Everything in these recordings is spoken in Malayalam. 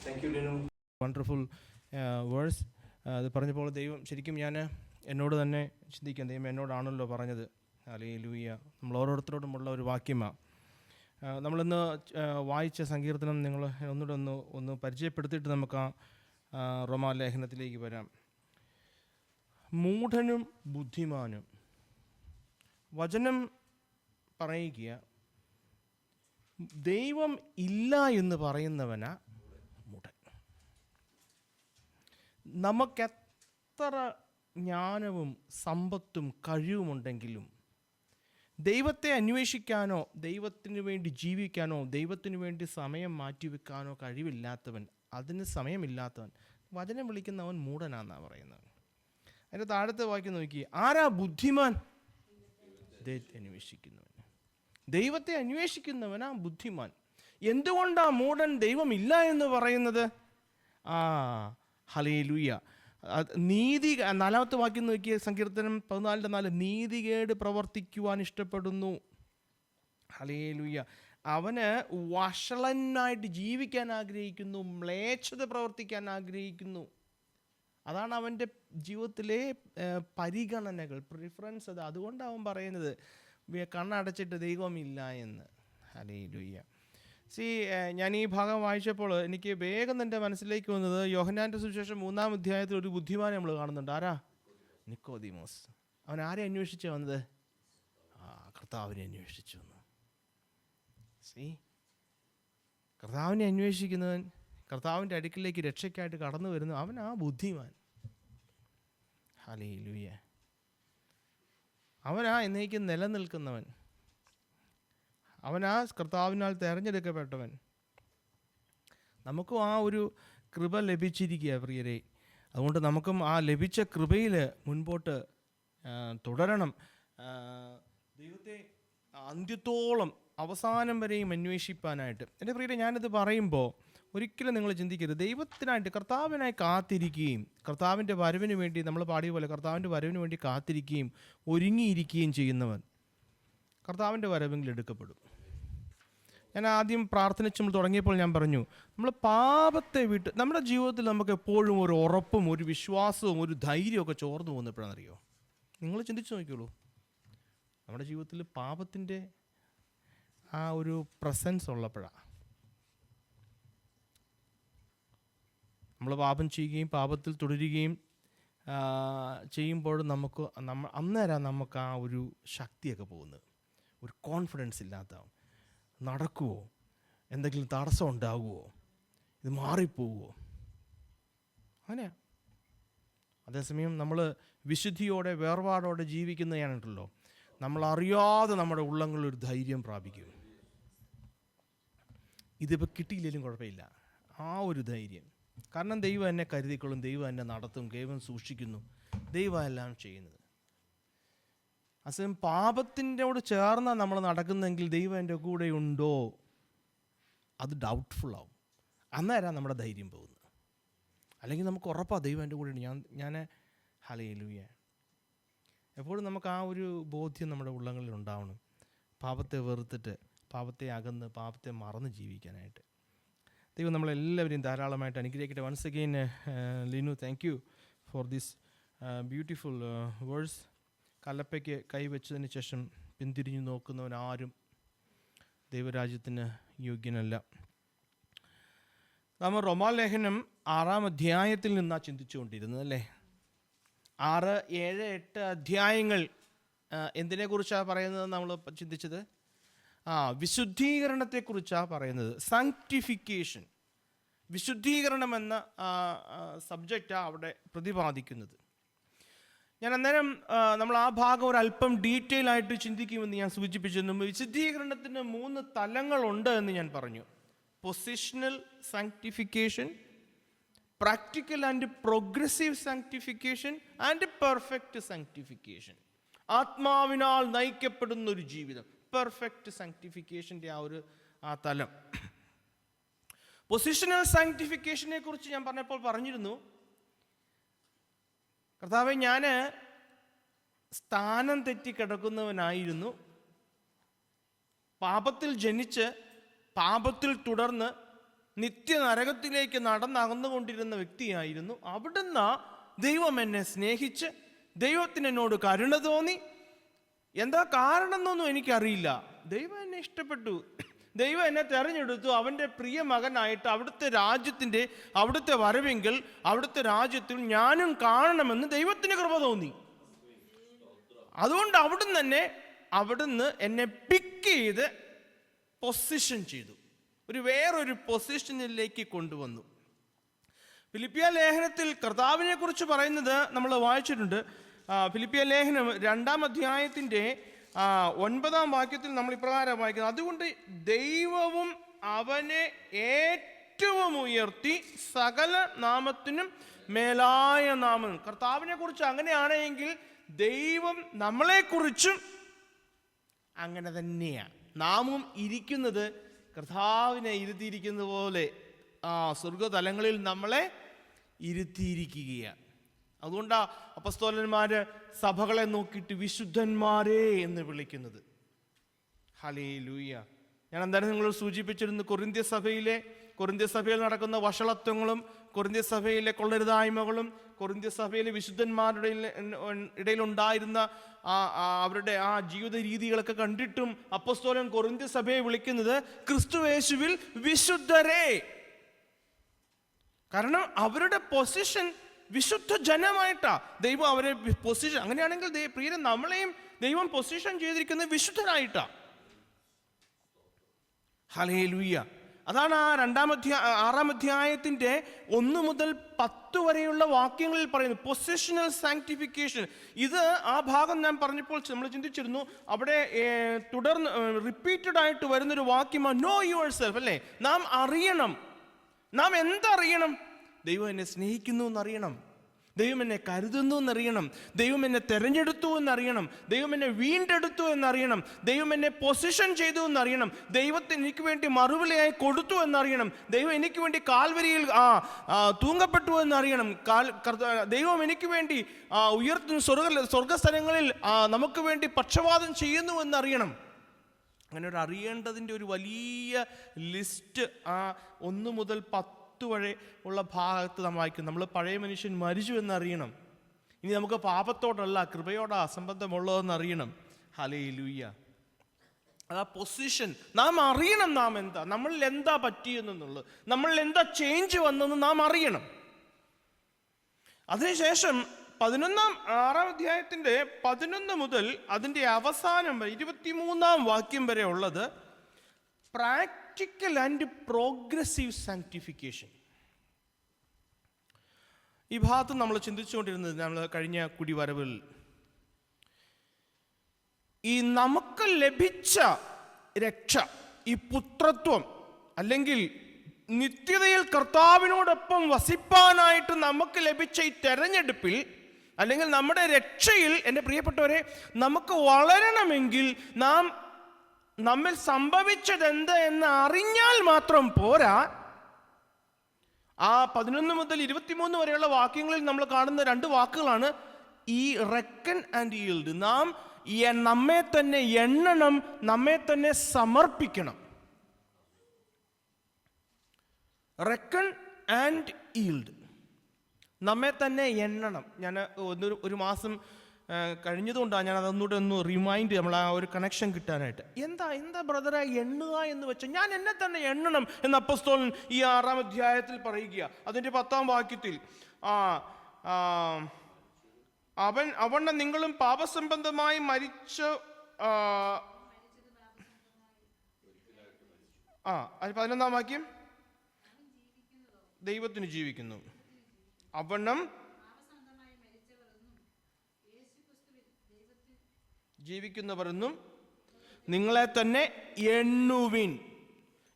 Thank you Linu. Wonderful verse. അത് പറഞ്ഞപ്പോൾ ദൈവം ശരിക്കും ഞാൻ എന്നോട് തന്നെ ചിന്തിക്കാം, ദൈവം എന്നോടാണല്ലോ പറഞ്ഞത്. ഹല്ലേലൂയ. നമ്മൾ ഓരോരുത്തരോടുമുള്ള ഒരു വാക്യമാണ്. നമ്മളിന്ന് വായിച്ച സങ്കീർത്തനം നിങ്ങൾ ഒന്നുകൂടെ ഒന്ന് പരിചയപ്പെടുത്തിയിട്ട് നമുക്ക് ആ റോമാലേഖനത്തിലേക്ക് വരാം. മൂഢനും ബുദ്ധിമാനും. വചനം പറയുക, ദൈവം ഇല്ല എന്ന് പറയുന്നവനാ മൂഢൻ. നമുക്കെത്ര ജ്ഞാനവും സമ്പത്തും കഴിവുമുണ്ടെങ്കിലും ദൈവത്തെ അന്വേഷിക്കാനോ ദൈവത്തിന് വേണ്ടി ജീവിക്കാനോ ദൈവത്തിന് വേണ്ടി സമയം മാറ്റിവെക്കാനോ കഴിവില്ലാത്തവൻ, അതിന് സമയമില്ലാത്തവൻ, വചനം വിളിക്കുന്നവൻ മൂഢനാന്നാണ് പറയുന്നത്. അതിൻ്റെ താഴത്തെ വാക്യം നോക്കി, ആരാ ബുദ്ധിമാൻ? ദൈവത്തെ അന്വേഷിക്കുന്നവൻ. ദൈവത്തെ അന്വേഷിക്കുന്നവനാ ബുദ്ധിമാൻ. എന്തുകൊണ്ടാണ് മൂഢൻ ദൈവമില്ല എന്ന് പറയുന്നത്? ഹല്ലേലൂയ. നീതി, നാലാമത്തെ വാക്യം നോക്കിയ സങ്കീർത്തനം 14:4, നീതികേട് പ്രവർത്തിക്കുവാൻ ഇഷ്ടപ്പെടുന്നു. ഹല്ലേലൂയ. അവന് വഷളനായിട്ട് ജീവിക്കാൻ ആഗ്രഹിക്കുന്നു, മ്ലേച്ഛത പ്രവർത്തിക്കാൻ ആഗ്രഹിക്കുന്നു. അതാണ് അവൻ്റെ ജീവിതത്തിലെ പരിഗണനകൾ, പ്രിഫറൻസ്. അത് അതുകൊണ്ടാണ് അവൻ പറയുന്നത് കണ്ണടച്ചിട്ട് ദൈവമില്ല എന്ന്. ഹല്ലേലൂയ. ഞാൻ ഈ ഭാഗം വായിച്ചപ്പോൾ എനിക്ക് വേഗം എൻ്റെ മനസ്സിലേക്ക് വന്നത് യോഹന്നാൻ്റെ സുവിശേഷം 3-ാം അധ്യായത്തിൽ ഒരു ബുദ്ധിമാനെ നമ്മൾ കാണുന്നുണ്ട്. ആരാ? നിക്കോദീമോസ്. അവൻ ആരെ അന്വേഷിച്ച് വന്നത്? കർത്താവിനെ അന്വേഷിച്ചു വന്നു. കർത്താവിനെ അന്വേഷിക്കുന്നവൻ, കർത്താവിൻ്റെ അടുക്കിലേക്ക് രക്ഷയ്ക്കായിട്ട് കടന്നു വരുന്നു, അവൻ ആ ബുദ്ധിമാൻ. ഹല്ലേലൂയ. അവനാ എന്നേക്കും നിലനിൽക്കുന്നവൻ, അവനാ കർത്താവിനാൽ തിരഞ്ഞെടുക്കപ്പെട്ടവൻ. നമുക്കും ആ ഒരു കൃപ ലഭിച്ചിരിക്കുക പ്രിയരെ. അതുകൊണ്ട് നമുക്കും ആ ലഭിച്ച കൃപയിൽ മുൻപോട്ട് തുടരണം. ദൈവത്തെ അന്ത്യത്തോളം അവസാനം വരെയും അന്വേഷിപ്പാനായിട്ട്. എൻ്റെ പ്രിയരെ, ഞാനിത് പറയുമ്പോൾ ഒരിക്കലും നിങ്ങൾ ചിന്തിക്കരുത്, ദൈവത്തിനായിട്ട് കർത്താവിനായി കാത്തിരിക്കുകയും കർത്താവിൻ്റെ വരവിന് വേണ്ടി, നമ്മൾ പാടിയ പോലെ കർത്താവിൻ്റെ വരവിന് വേണ്ടി കാത്തിരിക്കുകയും ഒരുങ്ങിയിരിക്കുകയും ചെയ്യുന്നവൻ കർത്താവിൻ്റെ വരവെങ്കിൽ എടുക്കപ്പെടും. ഞാൻ ആദ്യം പ്രാർത്ഥിച്ച് നമ്മൾ തുടങ്ങിയപ്പോൾ ഞാൻ പറഞ്ഞു, നമ്മൾ പാപത്തെ വിട്ട് നമ്മുടെ ജീവിതത്തിൽ നമുക്ക് എപ്പോഴും ഒരു ഉറപ്പും ഒരു വിശ്വാസവും ഒരു ധൈര്യമൊക്കെ ചോർന്നു പോകുന്നപ്പോഴാണെന്നറിയോ? നിങ്ങൾ ചിന്തിച്ച് നോക്കിയോളൂ. നമ്മുടെ ജീവിതത്തിൽ പാപത്തിൻ്റെ ആ ഒരു പ്രസൻസ് ഉള്ളപ്പോഴാണ് നമ്മൾ പാപം ചെയ്യുകയും പാപത്തിൽ തുടരുകയും ചെയ്യുമ്പോൾ അന്നേരം നമുക്ക് ആ ഒരു ശക്തിയൊക്കെ പോകുന്നത്. ഒരു കോൺഫിഡൻസ് ഇല്ലാതാവും. നടക്കുമോ? എന്തെങ്കിലും തടസ്സം ഉണ്ടാകുമോ? ഇത് മാറിപ്പോവുമോ? അങ്ങനെയാ. അതേസമയം നമ്മൾ വിശുദ്ധിയോടെ വേർപാടോടെ ജീവിക്കുന്നതാണല്ലോ, നമ്മൾ അറിയാതെ നമ്മുടെ ഉള്ളങ്ങളിൽ ഒരു ധൈര്യം പ്രാപിക്കും. ഇതിപ്പോൾ കിട്ടിയില്ലെങ്കിലും കുഴപ്പമില്ല, ആ ഒരു ധൈര്യം. കാരണം ദൈവം എന്നെ കരുതിക്കൊള്ളും, ദൈവം എന്നെ നടത്തും, ദൈവം സൂക്ഷിക്കുന്നു, ദൈവം എല്ലാം ചെയ്യുന്നത്. അസമയം പാപത്തിൻ്റെയോട് ചേർന്നാൽ നമ്മൾ നടക്കുന്നെങ്കിൽ ദൈവം എൻ്റെ കൂടെ ഉണ്ടോ, അത് ഡൗട്ട്ഫുള്ളാവും. അന്നേരം നമ്മുടെ ധൈര്യം പോകുന്നത്. അല്ലെങ്കിൽ നമുക്ക് ഉറപ്പാണ് ദൈവം എൻ്റെ കൂടെ ഉണ്ട്, ഞാൻ ഹല്ലേലൂയ. എപ്പോഴും നമുക്ക് ആ ഒരു ബോധ്യം നമ്മുടെ ഉള്ളങ്ങളിൽ ഉണ്ടാവണം. പാപത്തെ വെറുത്തിട്ട്, പാപത്തെ അകന്ന്, പാപത്തെ മറന്ന് ജീവിക്കാനായിട്ട്. ദൈവം നമ്മളെല്ലാവരെയും ധാരാളമായിട്ട് അനുഗ്രഹിക്കട്ടെ. Once again Linu, thank you for this beautiful verse. കല്ലപ്പയ്ക്ക് കൈവച്ചതിന് ശേഷം പിന്തിരിഞ്ഞു നോക്കുന്നവൻ ആരും ദൈവരാജ്യത്തിന് യോഗ്യനല്ല. നമ്മൾ റോമാലേഖനം 6-ാം അധ്യായത്തിൽ നിന്നാണ് ചിന്തിച്ചുകൊണ്ടിരുന്നത് അല്ലേ? 6, 7, 8 അധ്യായങ്ങൾ എന്തിനെക്കുറിച്ചാണ് പറയുന്നത്? നമ്മൾ ചിന്തിച്ചത് വിശുദ്ധീകരണത്തെക്കുറിച്ചാണ് പറയുന്നത്. സാങ്ക്ടിഫിക്കേഷൻ, വിശുദ്ധീകരണം എന്ന സബ്ജക്റ്റാണ് അവിടെ പ്രതിപാദിക്കുന്നത്. ഞാൻ അന്നേരം നമ്മൾ ആ ഭാഗം ഒരല്പം ഡീറ്റെയിൽ ആയിട്ട് ചിന്തിക്കുമെന്ന് ഞാൻ സൂചിപ്പിച്ചിരുന്നു. വിശുദ്ധീകരണത്തിന് 3 തലങ്ങളുണ്ട് എന്ന് ഞാൻ പറഞ്ഞു. Positional sanctification, practical and progressive sanctification and perfect sanctification. ആത്മാവിനാൽ നയിക്കപ്പെടുന്ന ഒരു ജീവിതം, പെർഫെക്റ്റ് സാങ്ക്ടിഫിക്കേഷൻ്റെ ആ തലം. പൊസിഷണൽ സാങ്ക്ടിഫിക്കേഷനെ കുറിച്ച് ഞാൻ പറഞ്ഞിരുന്നു, കർത്താവേ, ഞാൻ സ്ഥാനം തെറ്റിക്കിടക്കുന്നവനായിരുന്നു, പാപത്തിൽ ജനിച്ച് പാപത്തിൽ തുടർന്ന് നിത്യനരകത്തിലേക്ക് നടന്നകന്നുകൊണ്ടിരുന്ന വ്യക്തിയായിരുന്നു. അവിടുന്ന് ദൈവം എന്നെ സ്നേഹിച്ച്, ദൈവത്തിന് എന്നോട് കരുണ തോന്നി. എന്താ കാരണം എന്നൊന്നും എനിക്കറിയില്ല. ദൈവം എന്നെ ഇഷ്ടപ്പെട്ടു, ദൈവം എന്നെ തെരഞ്ഞെടുത്തു. അവൻ്റെ പ്രിയ മകനായിട്ട് അവിടുത്തെ രാജ്യത്തിൻ്റെ, അവിടുത്തെ വരവെങ്കിൽ അവിടുത്തെ രാജ്യത്തിൽ ഞാനും കാണണമെന്ന് ദൈവത്തിന് കൃപ തോന്നി. അതുകൊണ്ട് അവിടുന്ന് എന്നെ പിക്ക് ചെയ്ത് പൊസിഷൻ ചെയ്തു, വേറൊരു പൊസിഷനിലേക്ക് കൊണ്ടുവന്നു. ഫിലിപ്പിയ ലേഖനത്തിൽ കർത്താവിനെ കുറിച്ച് പറയുന്നത് നമ്മൾ വായിച്ചിട്ടുണ്ട്. ഫിലിപ്പിയ ലേഖനം 2-ാം അധ്യായത്തിൻ്റെ 9-ാം വാക്യത്തിൽ നമ്മൾ ഇപ്രകാരം വായിക്കുന്നത്: അതുകൊണ്ട് ദൈവവും അവനെ ഏറ്റവും ഉയർത്തി സകല നാമത്തിനും മേലായ നാമം. കർത്താവിനെ കുറിച്ച് അങ്ങനെയാണെങ്കിൽ ദൈവം നമ്മളെക്കുറിച്ചും അങ്ങനെ തന്നെയാണ്. നാമും ഇരിക്കുന്നത് കർത്താവിനെ ഇരുത്തിയിരിക്കുന്നത് പോലെ സ്വർഗതലങ്ങളിൽ നമ്മളെ ഇരുത്തിയിരിക്കുകയാണ്. അതുകൊണ്ടാണ് അപ്പസ്തോലന്മാര് സഭകളെ നോക്കിയിട്ട് വിശുദ്ധന്മാരെ എന്ന് വിളിക്കുന്നത്. ഹല്ലേലൂയ. ഞാൻ എന്തായാലും നിങ്ങളോട് സൂചിപ്പിച്ചിരുന്നു, കൊരിന്ത്യ സഭയിൽ നടക്കുന്ന വഷളത്വങ്ങളും, കൊരിന്ത്യ സഭയിലെ കൊള്ളരുതായ്മകളും, കൊരിന്ത്യ സഭയിലെ വിശുദ്ധന്മാരുടെ ഇടയിലുണ്ടായിരുന്ന അവരുടെ ആ ജീവിത രീതികളൊക്കെ കണ്ടിട്ടും അപ്പസ്തോലൻ കൊരിന്ത്യ സഭയെ വിളിക്കുന്നത് ക്രിസ്തുയേശുവിൽ വിശുദ്ധരെ. കാരണം അവരുടെ പൊസിഷൻ വിശുദ്ധ ജനമായിട്ടാ ദൈവം അവരെ പൊസിഷൻ. അങ്ങനെയാണെങ്കിൽ പ്രിയരെ, നമ്മളെയും ദൈവം പൊസിഷൻ ചെയ്തിരിക്കുന്നത് വിശുദ്ധനായിട്ടാ. ഹല്ലേലൂയ. അതാണ് ആ 6-ാം അധ്യായത്തിൻ്റെ 1 മുതൽ 10 വരെയുള്ള വാക്യങ്ങളിൽ പറയുന്നത് പൊസിഷണൽ സാങ്ക്ടിഫിക്കേഷൻ. ഇത് ആ ഭാഗം ഞാൻ പറഞ്ഞപ്പോൾ നമ്മൾ ചിന്തിച്ചിരുന്നു. അവിടെ തുടർന്ന് റിപ്പീറ്റഡ് ആയിട്ട് വരുന്നൊരു വാക്യമാണ് നോ യുവർ സെൽഫ്, അല്ലേ? നാം അറിയണം. നാം എന്തറിയണം? ദൈവം എന്നെ സ്നേഹിക്കുന്നു എന്നറിയണം, ദൈവം എന്നെ കരുതുന്നു എന്നറിയണം, ദൈവം എന്നെ തെരഞ്ഞെടുത്തു എന്നറിയണം, ദൈവം എന്നെ വീണ്ടെടുത്തു എന്നറിയണം, ദൈവം എന്നെ പൊസിഷൻ ചെയ്തു എന്നറിയണം, ദൈവത്തിന് എനിക്ക് വേണ്ടി മറുവിലയായി കൊടുത്തു എന്നറിയണം, ദൈവം എനിക്ക് വേണ്ടി കാൽവരിയിൽ തൂങ്ങപ്പെട്ടു എന്നറിയണം, ദൈവം എനിക്ക് വേണ്ടി ഉയർത്തുന്ന സ്വർഗസ്ഥലങ്ങളിൽ നമുക്ക് വേണ്ടി പക്ഷപാതം ചെയ്യുന്നു എന്നറിയണം. അങ്ങനെ ഒരു അറിയേണ്ടതിൻ്റെ ഒരു വലിയ ലിസ്റ്റ് 1 മുതൽ 10 വരെ ഉള്ള ഭാഗത്ത് നാം വായിക്കും. നമ്മൾ പഴയ മനുഷ്യൻ മരിച്ചു എന്നറിയണം. ഇനി നമുക്ക് പാപത്തോടല്ല കൃപയോടാ സംബന്ധമുള്ളതെന്ന് അറിയണം. ഹല്ലേലൂയ. അതാ പൊസിഷൻ. നാം അറിയണം നാം എന്താ, നമ്മളിൽ എന്താ പറ്റിയെന്നുള്ളത്, നമ്മളിൽ എന്താ ചേഞ്ച് വന്നെന്ന് നാം അറിയണം. അതിനുശേഷം 6-ാം അധ്യായത്തിൻ്റെ 11 മുതൽ അതിൻ്റെ അവസാനം 23-ാം വാക്യം വരെ ഉള്ളത് പ്രാക്ടിക്കൽ ആൻഡ് പ്രോഗ്രസീവ് സാങ്ക്ടിഫിക്കേഷൻ. ഈ ഭാഗത്ത് നമ്മൾ ചിന്തിച്ചുകൊണ്ടിരുന്നത്, നമ്മൾ കഴിഞ്ഞ കുടിവരവിൽ ഈ നമുക്ക് ലഭിച്ച രക്ഷ, ഈ പുത്രത്വം, അല്ലെങ്കിൽ നിത്യതയിൽ കർത്താവിനോടൊപ്പം വസിപ്പാനായിട്ട് നമുക്ക് ലഭിച്ച ഈ തെരഞ്ഞെടുപ്പിൽ, അല്ലെങ്കിൽ നമ്മുടെ രക്ഷയിൽ, എൻ്റെ പ്രിയപ്പെട്ടവരെ, നമുക്ക് വളരണമെങ്കിൽ നമ്മിൽ സംഭവിച്ചത് എന്ത് എന്ന് അറിഞ്ഞാൽ മാത്രം പോരാ. ആ 11 മുതൽ 23 വരെയുള്ള വാക്യങ്ങളിൽ നമ്മൾ കാണുന്ന 2 വാക്കുകളാണ് ഈ റെക്കൺ ആൻഡ് ഈൽഡ്. നാം നമ്മെ തന്നെ എണ്ണണം, നമ്മെ തന്നെ സമർപ്പിക്കണം. റെക്കൺ ആൻഡ് ഈൽഡ്, നമ്മെ തന്നെ എണ്ണണം. ഞാൻ ഒരു മാസം കഴിഞ്ഞതുകൊണ്ടാണ് ഞാൻ അതൊന്നുകൂടെ റിമൈൻഡ്, നമ്മൾ ആ ഒരു കണക്ഷൻ കിട്ടാനായിട്ട്. എന്താ ബ്രദറെ എണ്ണുക എന്ന് വെച്ചാൽ, ഞാൻ എന്നെ തന്നെ എണ്ണണം എന്ന് അപ്പോസ്തലൻ ഈ 6-ാം അധ്യായത്തിൽ പറയുക. അതിൻ്റെ 10-ാം വാക്യത്തിൽ അവണ്ണം നിങ്ങളും പാപസംബന്ധമായി മരിച്ച 11-ാം വാക്യം, ദൈവത്തിന് ജീവിക്കുന്നു. അവണ്ണം ജീവിക്കുന്നവരെന്നും നിങ്ങളെ തന്നെ എണ്ണുവിൻ.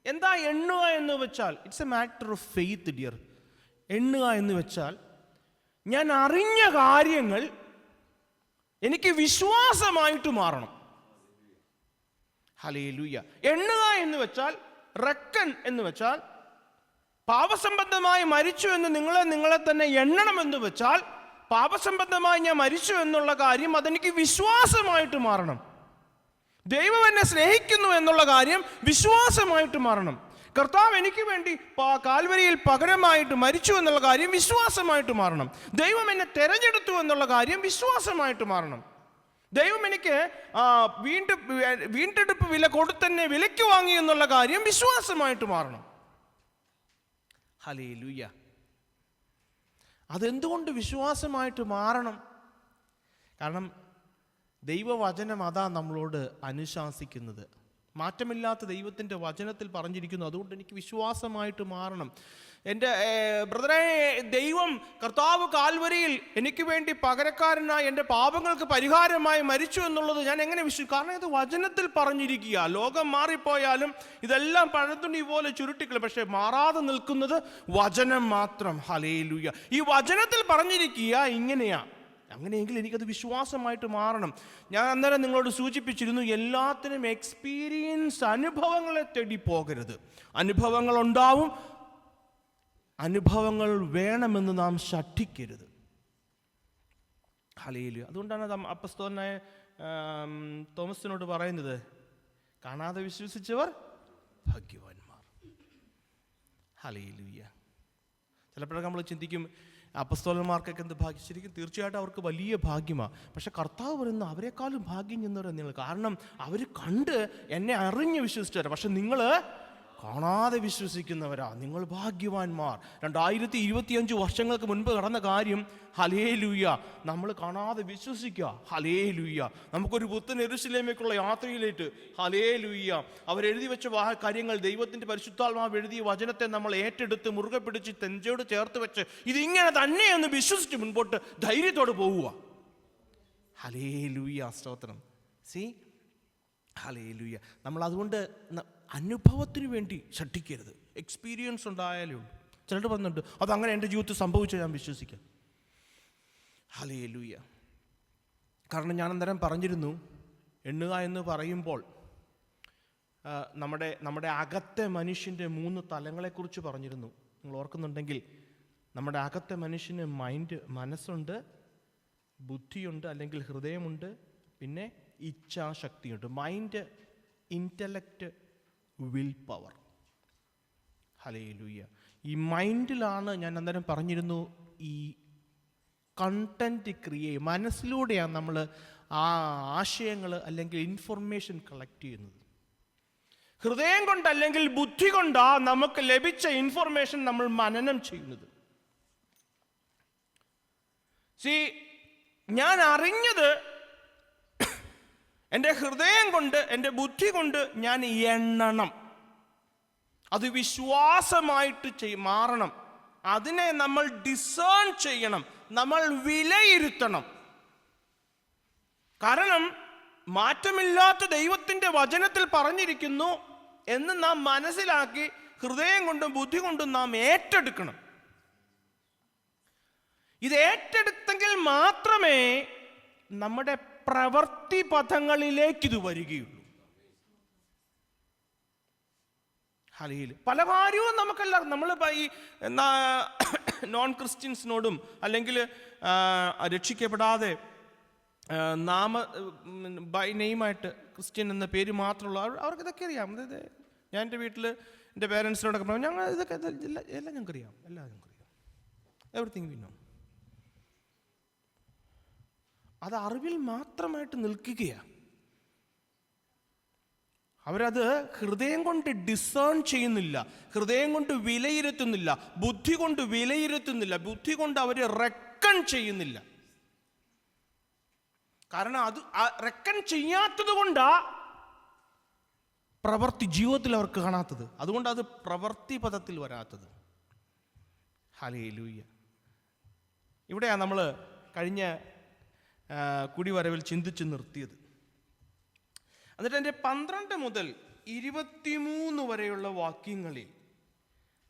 എന്താ എണ്ണുക എന്ന് വെച്ചാൽ, it's a matter of faith dear. എണ്ണുക എന്ന് വെച്ചാൽ, ഞാൻ അറിഞ്ഞ കാര്യങ്ങൾ എനിക്ക് വിശ്വാസമായിട്ട് മാറണം. ഹല്ലേലൂയ. എണ്ണുക എന്ന് വെച്ചാൽ, റെക്കൺ എന്ന് വെച്ചാൽ, പാപസംബന്ധമായി മരിച്ചു എന്ന് നിങ്ങളെ തന്നെ എണ്ണണമെന്ന് വെച്ചാൽ, പാപസംബന്ധമായി ഞാൻ മരിച്ചു എന്നുള്ള കാര്യം അതെനിക്ക് വിശ്വാസമായിട്ട് മാറണം. ദൈവം എന്നെ സ്നേഹിക്കുന്നു എന്നുള്ള കാര്യം വിശ്വാസമായിട്ട് മാറണം. കർത്താവ് എനിക്ക് വേണ്ടി കാൽവരിയിൽ പകരമായിട്ട് മരിച്ചു എന്നുള്ള കാര്യം വിശ്വാസമായിട്ട് മാറണം. ദൈവം എന്നെ തെരഞ്ഞെടുത്തു എന്നുള്ള കാര്യം വിശ്വാസമായിട്ട് മാറണം. ദൈവം എനിക്ക് വീണ്ടെടുപ്പ് വില കൊടുത്തന്നെ വിലയ്ക്ക് വാങ്ങി എന്നുള്ള കാര്യം വിശ്വാസമായിട്ട് മാറണം. ഹല്ലേലൂയ. അതെന്തുകൊണ്ട് വിശ്വാസമായിട്ട് മാറണം? കാരണം ദൈവവചനം അതാ നമ്മളോട് അനുശാസിക്കുന്നത്. മാറ്റമില്ലാത്ത ദൈവത്തിൻ്റെ വചനത്തിൽ പറഞ്ഞിരിക്കുന്നു. അതുകൊണ്ട് എനിക്ക് വിശ്വാസമായിട്ട് മാറണം. എൻ്റെ ബ്രദറെ, ദൈവം കർത്താവ് കാൽവരിയിൽ എനിക്ക് വേണ്ടി പകരക്കാരനായി എൻ്റെ പാപങ്ങൾക്ക് പരിഹാരമായി മരിച്ചു എന്നുള്ളത് ഞാൻ എങ്ങനെ കാരണം ഇത് വചനത്തിൽ പറഞ്ഞിരിക്കുക. ലോകം മാറിപ്പോയാലും ഇതെല്ലാം പഴത്തുണി പോലെ ചുരുട്ടിക്കളയും, പക്ഷെ മാറാതെ നിൽക്കുന്നത് വചനം മാത്രം. ഹല്ലേലൂയ. ഈ വചനത്തിൽ പറഞ്ഞിരിക്കുക ഇങ്ങനെയാ. അങ്ങനെയെങ്കിൽ എനിക്കത് വിശ്വാസമായിട്ട് മാറണം. ഞാൻ അന്നേരം നിങ്ങളോട് സൂചിപ്പിച്ചിരുന്നു, എല്ലാത്തിനും എക്സ്പീരിയൻസ്, അനുഭവങ്ങളെ തേടി പോകരുത്. അനുഭവങ്ങൾ ഉണ്ടാവും, അനുഭവങ്ങൾ വേണമെന്ന് നാം ശഠിക്കരുത്. ഹല്ലേലൂയ. അതുകൊണ്ടാണ് അപ്പോസ്തലനായ തോമസിനോട് പറയുന്നത്, കാണാതെ വിശ്വസിച്ചവർ ഭാഗ്യവാന്മാർ. ഹല്ലേലൂയ. ചിലപ്പോഴൊക്കെ നമ്മൾ ചിന്തിക്കും, അപ്പോസ്തലന്മാർക്കൊക്കെ എന്ത് ഭാഗ്യം. ശരിക്കും തീർച്ചയായിട്ടും അവർക്ക് വലിയ ഭാഗ്യമാണ്. പക്ഷെ കർത്താവ് പറയുന്നു അവരെക്കാളും ഭാഗ്യം ചെന്നവരാണ് നിങ്ങൾ. കാരണം അവർ കണ്ട് എന്നെ അറിഞ്ഞ് വിശ്വസിച്ചവരാ. പക്ഷെ നിങ്ങൾ കാണാതെ വിശ്വസിക്കുന്നവരാ, നിങ്ങൾ ഭാഗ്യവാന്മാർ. 2025 വർഷങ്ങൾക്ക് മുൻപ് നടന്ന കാര്യം. ഹല്ലേലൂയ. നമ്മൾ കാണാതെ വിശ്വസിക്കുക. ഹല്ലേലൂയ. നമുക്കൊരു പുത്തൻ യെരൂശലേമിലേക്കുള്ള യാത്രയിലേക്ക് ഹല്ലേലൂയ അവരെഴുതി വെച്ച കാര്യങ്ങൾ, ദൈവത്തിൻ്റെ പരിശുദ്ധാത്മാവ് എഴുതിയ വചനത്തെ നമ്മൾ ഏറ്റെടുത്ത് മുറുകെ പിടിച്ച് നെഞ്ചോട് ചേർത്ത് വെച്ച് ഇതിങ്ങനെ തന്നെയെന്ന് വിശ്വസിച്ച് മുൻപോട്ട് ധൈര്യത്തോടെ പോവുക. ഹല്ലേലൂയ. സ്തോത്രം. ഹല്ലേലൂയ. നമ്മൾ അതുകൊണ്ട് അനുഭവത്തിന് വേണ്ടി ശഠിക്കരുത്. എക്സ്പീരിയൻസ് ഉണ്ടായാലേ ഉള്ളൂ. ചിലർ പറഞ്ഞിട്ടുണ്ട് അതങ്ങനെ എൻ്റെ ജീവിതത്തിൽ സംഭവിച്ചു ഞാൻ വിശ്വസിക്കാം. ഹല്ലേലൂയ. കാരണം ഞാൻ അന്നേരം പറഞ്ഞിരുന്നു, എണ്ണുക എന്ന് പറയുമ്പോൾ നമ്മുടെ അകത്തെ മനുഷ്യൻ്റെ 3 തലങ്ങളെക്കുറിച്ച് പറഞ്ഞിരുന്നു. നിങ്ങൾ ഓർക്കുന്നുണ്ടെങ്കിൽ, നമ്മുടെ അകത്തെ മനുഷ്യന് മനസ്സുണ്ട്, ബുദ്ധിയുണ്ട് അല്ലെങ്കിൽ ഹൃദയമുണ്ട്, പിന്നെ ഇച്ഛാശക്തിയുണ്ട്. Mind, intellect, will power. Hallelujah. ഈ മൈൻഡിലാണ് ഞാൻ അന്നേരം പറഞ്ഞിരുന്നു ഈ കണ്ടന്റ് മനസ്സിലൂടെയാണ് നമ്മൾ ആ ആശയങ്ങൾ അല്ലെങ്കിൽ ഇൻഫർമേഷൻ കളക്ട് ചെയ്യുന്നത്. ഹൃദയം കൊണ്ട് അല്ലെങ്കിൽ ബുദ്ധി കൊണ്ടാ നമുക്ക് ലഭിച്ച ഇൻഫർമേഷൻ നമ്മൾ മനനം ചെയ്യുന്നത്. ഞാൻ അറിഞ്ഞത് എൻ്റെ ഹൃദയം കൊണ്ട്, എൻ്റെ ബുദ്ധി കൊണ്ട് ഞാൻ എണ്ണണം. അത് വിശ്വാസമായിട്ട് മാറണം. അതിനെ നമ്മൾ ഡിസേൺ ചെയ്യണം, നമ്മൾ വിലയിരുത്തണം. കാരണം മാറ്റമില്ലാത്ത ദൈവത്തിൻ്റെ വചനത്തിൽ പറഞ്ഞിരിക്കുന്നു എന്ന് നാം മനസ്സിലാക്കി ഹൃദയം കൊണ്ടും ബുദ്ധി കൊണ്ടും നാം ഏറ്റെടുക്കണം. ഇത് ഏറ്റെടുത്തെങ്കിൽ മാത്രമേ നമ്മുടെ പ്രവൃത്തി പഥങ്ങളിലേക്ക് ഇത് വരികയുള്ളൂ. ഹല്ലേലൂയ. പല കാര്യവും നമുക്കെല്ലാം നമ്മൾ ഈ നോൺ ക്രിസ്ത്യൻസിനോടും അല്ലെങ്കിൽ രക്ഷിക്കപ്പെടാതെ ബൈ നെയിമായിട്ട് ക്രിസ്ത്യൻ എന്ന പേര് മാത്രമുള്ള അവർക്ക് ഇതൊക്കെ അറിയാം. അതായത് ഞാൻ എൻ്റെ വീട്ടിൽ എൻ്റെ പേരൻസിനോടൊക്കെ പറഞ്ഞു, ഞങ്ങൾ ഇതൊക്കെ എല്ലാം ഞങ്ങൾക്കറിയാം, എവറിത്തിങ് വി നോ. അത് അറിവിൽ മാത്രമായിട്ട് നിൽക്കുകയാണ്. അവരത് ഹൃദയം കൊണ്ട് ഡിസേൺ ചെയ്യുന്നില്ല, ഹൃദയം കൊണ്ട് വിലയിരുത്തുന്നില്ല, ബുദ്ധി കൊണ്ട് വിലയിരുത്തുന്നില്ല, ബുദ്ധി കൊണ്ട് അവർ റെക്കൺ ചെയ്യുന്നില്ല. കാരണം അത് റെക്കൺ ചെയ്യാത്തത് കൊണ്ടാ പ്രവൃത്തി ജീവിതത്തിൽ അവർക്ക് കാണാത്തത്. അതുകൊണ്ട് അത് പ്രവൃത്തി പദത്തിൽ വരാത്തത്. ഹല്ലേലൂയ. ഇവിടെയാണ് നമ്മൾ കഴിഞ്ഞ കുടിവരവിൽ ചിന്തിച്ച് നിർത്തിയത്. എന്നിട്ട് എൻ്റെ 12 മുതൽ 23 വരെയുള്ള വാക്യങ്ങളിൽ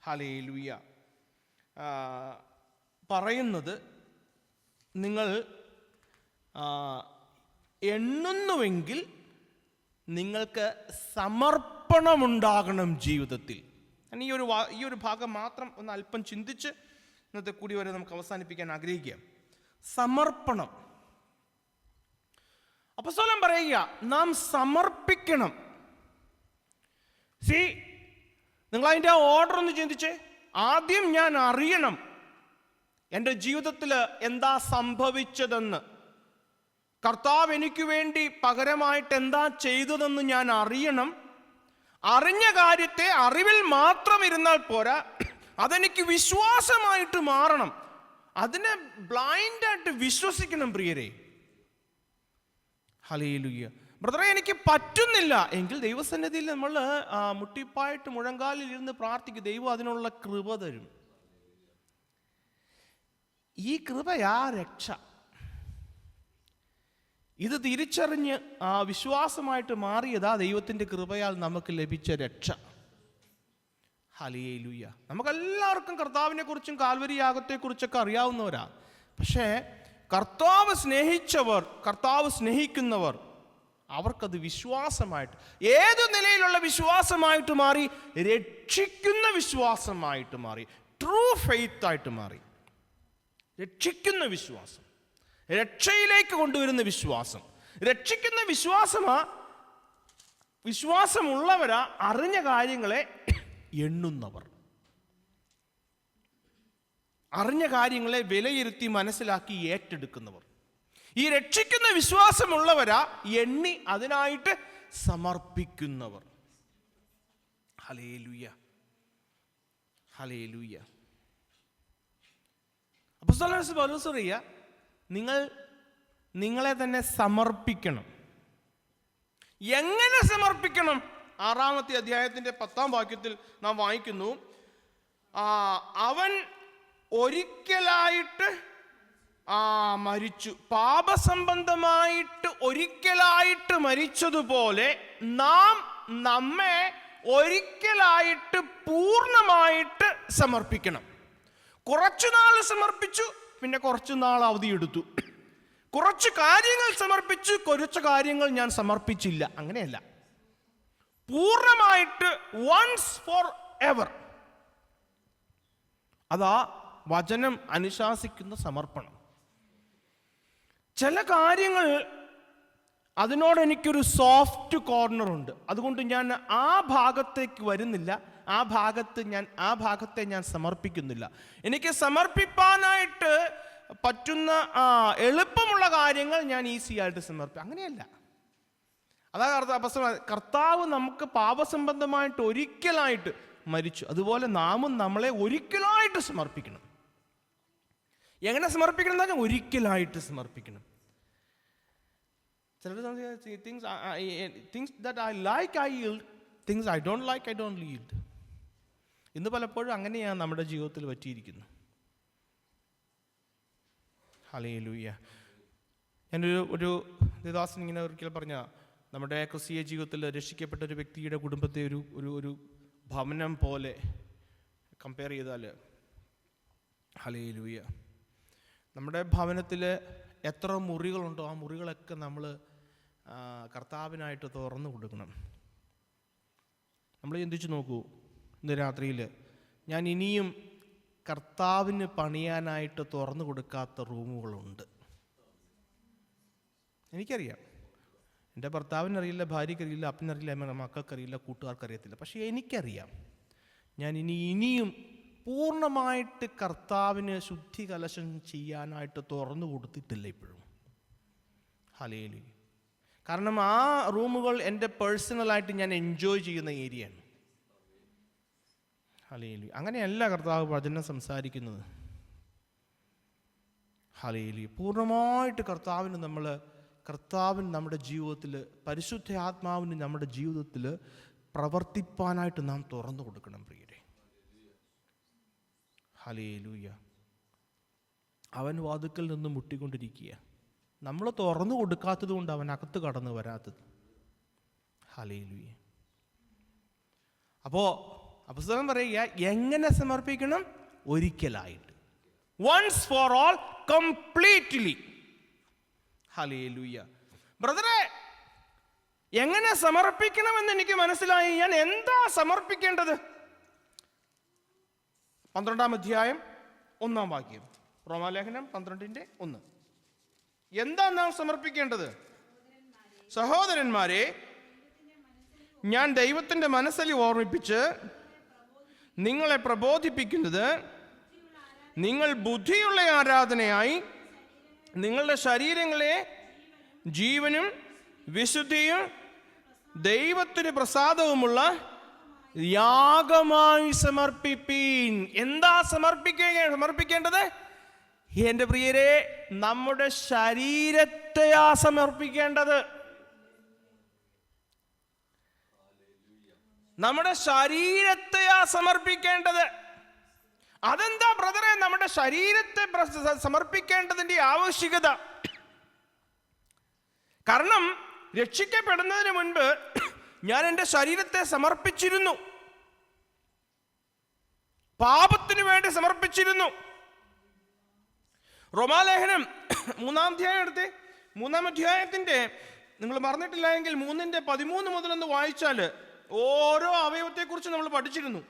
ഹല്ലേലൂയ പറയുന്നത്, നിങ്ങൾ എണ്ണുന്നുവെങ്കിൽ നിങ്ങൾക്ക് സമർപ്പണമുണ്ടാകണം ജീവിതത്തിൽ. ഞാൻ ഈ ഒരു ഭാഗം മാത്രം ഒന്ന് അല്പം ചിന്തിച്ച് ഇന്നത്തെ കൂടി വരെ നമുക്ക് അവസാനിപ്പിക്കാൻ ആഗ്രഹിക്കുക. സമർപ്പണം. അപ്പോസ്തലൻ പറയുക, നാം സമർപ്പിക്കണം. നിങ്ങൾ അതിൻ്റെ ആ ഓർഡർ ഒന്ന് ചിന്തിച്ചേ. ആദ്യം ഞാൻ അറിയണം എൻ്റെ ജീവിതത്തിൽ എന്താ സംഭവിച്ചതെന്ന്. കർത്താവ് എനിക്ക് വേണ്ടി പകരമായിട്ട് എന്താ ചെയ്തതെന്ന് ഞാൻ അറിയണം. അറിഞ്ഞ കാര്യത്തെ അറിവിൽ മാത്രം ഇരുന്നാൽ പോരാ, അതെനിക്ക് വിശ്വാസമായിട്ട് മാറണം. അതിനെ ബ്ലൈൻഡായിട്ട് വിശ്വസിക്കണം പ്രിയരെ. ഹല്ലേലൂയ. ബ്രദറെ, എനിക്ക് പറ്റുന്നില്ല എങ്കിൽ ദൈവസന്നിധിയിൽ നമ്മൾ മുട്ടിപ്പായിട്ട് മുഴങ്കാലിൽ ഇരുന്ന് പ്രാർത്ഥിക്കും. ദൈവം അതിനുള്ള കൃപ തരും. ഈ കൃപയാ രക്ഷ. ഇത് തിരിച്ചറിഞ്ഞ് വിശ്വാസമായിട്ട് മാറിയതാ ദൈവത്തിൻ്റെ കൃപയാൽ നമുക്ക് ലഭിച്ച രക്ഷ. ഹല്ലേലൂയ. നമുക്കെല്ലാവർക്കും കർത്താവിനെ കുറിച്ചും കാൽവരി യാഗത്തെക്കുറിച്ചൊക്കെ അറിയാവുന്നവരാ. പക്ഷേ കർത്താവ് സ്നേഹിച്ചവർ, കർത്താവ് സ്നേഹിക്കുന്നവർ, അവർക്കത് വിശ്വാസമായിട്ട്, ഏതു നിലയിലുള്ള വിശ്വാസമായിട്ട് മാറി? രക്ഷിക്കുന്ന വിശ്വാസമായിട്ട് മാറി. ട്രൂ ഫെയ്ത്ത് ആയിട്ട് മാറി. രക്ഷിക്കുന്ന വിശ്വാസം, രക്ഷയിലേക്ക് കൊണ്ടുവരുന്ന വിശ്വാസം. രക്ഷിക്കുന്ന വിശ്വാസമുള്ളവരാ അറിഞ്ഞ കാര്യങ്ങളെ എണ്ണുന്നവർ, അറിഞ്ഞ കാര്യങ്ങളെ വിലയിരുത്തി മനസ്സിലാക്കി ഏറ്റെടുക്കുന്നവർ. ഈ രക്ഷിക്കുന്ന വിശ്വാസമുള്ളവരാ എണ്ണി അതിനായിട്ട് സമർപ്പിക്കുന്നവർ. Hallelujah, hallelujah. അപ്പോസ്തലനായ പൗലോസ് പറയുക, നിങ്ങളെ തന്നെ സമർപ്പിക്കണം. എങ്ങനെ സമർപ്പിക്കണം? 6-ാമത്തെ അധ്യായത്തിന്റെ 10-ാം വാക്യത്തിൽ നാം വായിക്കുന്നു, അവൻ ഒരിക്കലായിട്ട് മരിച്ചു, പാപസംബന്ധമായിട്ട് ഒരിക്കലായിട്ട് മരിച്ചതുപോലെ നാം നമ്മെ ഒരിക്കലായിട്ട് പൂർണ്ണമായിട്ട് സമർപ്പിക്കണം. കുറച്ചുനാൾ സമർപ്പിച്ചു, പിന്നെ കുറച്ചുനാൾ അവധിയെടുത്തു. കുറച്ച് കാര്യങ്ങൾ സമർപ്പിച്ചു, കുറച്ച് കാര്യങ്ങൾ ഞാൻ സമർപ്പിച്ചില്ല. അങ്ങനെയല്ല, പൂർണ്ണമായിട്ട്, വൺസ് ഫോർ എവർ. അതാ വചനം അനുശാസിക്കുന്ന സമർപ്പണം. ചില കാര്യങ്ങൾ അതിനോട് എനിക്കൊരു സോഫ്റ്റ് കോർണർ ഉണ്ട്, അതുകൊണ്ട് ഞാൻ ആ ഭാഗത്തേക്ക് വരുന്നില്ല, ആ ഭാഗത്തെ ഞാൻ സമർപ്പിക്കുന്നില്ല. എനിക്ക് സമർപ്പിക്കാനായിട്ട് പറ്റുന്ന എളുപ്പമുള്ള കാര്യങ്ങൾ ഞാൻ ഈസി ആയിട്ട് സമർപ്പിക്കും. അങ്ങനെയല്ല. അതാ കർത്താവ് നമുക്ക് പാപസംബന്ധമായിട്ട് ഒരിക്കലായിട്ട് മരിച്ചു, അതുപോലെ നാമും നമ്മളെ ഒരിക്കലായിട്ട് സമർപ്പിക്കണം. എങ്ങനെ സമർപ്പിക്കണം എന്ന് പറഞ്ഞാൽ ഒരിക്കലായിട്ട് സമർപ്പിക്കണം. Things that I like I yield, things I don't like I don't yield. ഇന്ന് പലപ്പോഴും അങ്ങനെയാണ് നമ്മുടെ ജീവിതത്തിൽ പറ്റിയിരിക്കുന്നത്. ഹല്ലേലൂയ. ഞാനൊരു ദേവദാസൻ ഇങ്ങനെ ഒരിക്കൽ പറഞ്ഞ, നമ്മുടെ ക്രിസ്തീയ ജീവിതത്തിൽ രക്ഷിക്കപ്പെട്ട ഒരു വ്യക്തിയുടെ കുടുംബത്തെ ഒരു ഭവനം പോലെ കമ്പയർ ചെയ്താൽ, ഹല്ലേലൂയ, നമ്മുടെ ഭവനത്തിൽ എത്ര മുറികളുണ്ടോ ആ മുറികളൊക്കെ നമ്മൾ കർത്താവിനായിട്ട് തുറന്നു കൊടുക്കണം. നമ്മൾ ചിന്തിച്ച് നോക്കൂ, ഇന്ന് രാത്രിയിൽ ഞാൻ ഇനിയും കർത്താവിന് പണിയാനായിട്ട് തുറന്നു കൊടുക്കാത്ത റൂമുകളുണ്ട്. എനിക്കറിയാം, എൻ്റെ ഭർത്താവിനറിയില്ല, ഭാര്യയ്ക്കറിയില്ല, അപ്പനറിയില്ല, മക്കൾക്കറിയില്ല, കൂട്ടുകാർക്കറിയത്തില്ല. പക്ഷേ എനിക്കറിയാം, ഞാൻ ഇനിയും പൂർണ്ണമായിട്ട് കർത്താവിന് ശുദ്ധി കലശം ചെയ്യാനായിട്ട് തുറന്നു കൊടുത്തിട്ടില്ല ഇപ്പോഴും. ഹല്ലേലൂയ. കാരണം ആ റൂമുകൾ എൻ്റെ പേഴ്സണലായിട്ട് ഞാൻ എൻജോയ് ചെയ്യുന്ന ഏരിയയാണ്. ഹല്ലേലൂയ. അങ്ങനെയല്ല കർത്താവ് വചനം സംസാരിക്കുന്നത്. ഹല്ലേലൂയ. പൂർണ്ണമായിട്ട് കർത്താവിന് നമ്മുടെ ജീവിതത്തിൽ, പരിശുദ്ധ ആത്മാവിന് നമ്മുടെ ജീവിതത്തിൽ പ്രവർത്തിപ്പാനായിട്ട് നാം തുറന്നു കൊടുക്കണം പ്രിയരെ. ഹല്ലേലൂയ. അവൻ വാതിൽക്കൽ നിന്ന് മുട്ടിക്കൊണ്ടിരിക്കുക. നമ്മൾ തുറന്നു കൊടുക്കാത്തത് കൊണ്ട് അവൻ അകത്ത് കടന്നു വരാത്തത്. ഹല്ലേലൂയ. അപ്പോൾ അപ്പോസ്തലൻ പറയുക, എങ്ങനെ സമർപ്പിക്കണം? ഒരിക്കലായിട്ട്, once for all, completely. Hallelujah. ബ്രദറെ, എങ്ങനെ സമർപ്പിക്കണമെന്ന് എനിക്ക് മനസ്സിലായി. ഞാൻ എന്താ സമർപ്പിക്കേണ്ടത്? 12-ാം അധ്യായം 1-ാം വാക്യം, റോമാലേഖനം 12:1. എന്താ നാം സമർപ്പിക്കേണ്ടത്? സഹോദരന്മാരെ, ഞാൻ ദൈവത്തിന്റെ മനസ്സലി ഓർമ്മിപ്പിച്ച് നിങ്ങളെ പ്രബോധിപ്പിക്കുന്നത് നിങ്ങൾ ബുദ്ധിയുള്ള ആരാധനയായി നിങ്ങളുടെ ശരീരങ്ങളെ ജീവനും വിശുദ്ധിയും ദൈവത്തിന് പ്രസാദവുമുള്ള യാഗമായി സമർപ്പിപ്പീൻ. എന്താ സമർപ്പിക്കേണ്ടത്? എൻ്റെ പ്രിയരെ, നമ്മുടെ ശരീരത്തെയാ സമർപ്പിക്കേണ്ടത്. നമ്മുടെ ശരീരത്തെയാ സമർപ്പിക്കേണ്ടത്. അതെന്താ ബ്രദറെ നമ്മുടെ ശരീരത്തെ സമർപ്പിക്കേണ്ടതിൻ്റെ ആവശ്യകത? കാരണം രക്ഷിക്കപ്പെടുന്നതിന് മുൻപ് ഞാൻ എൻ്റെ ശരീരത്തെ സമർപ്പിച്ചിരുന്നു, പാപത്തിനു വേണ്ടി സമർപ്പിച്ചിരുന്നു. റോമാലേഖനം 3-ാം അധ്യായം എടുത്തേ. 3-ാം അധ്യായത്തിന്റെ നിങ്ങൾ മറന്നിട്ടില്ല എങ്കിൽ 3:13 മുതലൊന്ന് വായിച്ചാൽ ഓരോ അവയവത്തെക്കുറിച്ച് നമ്മൾ പഠിച്ചിരുന്നു.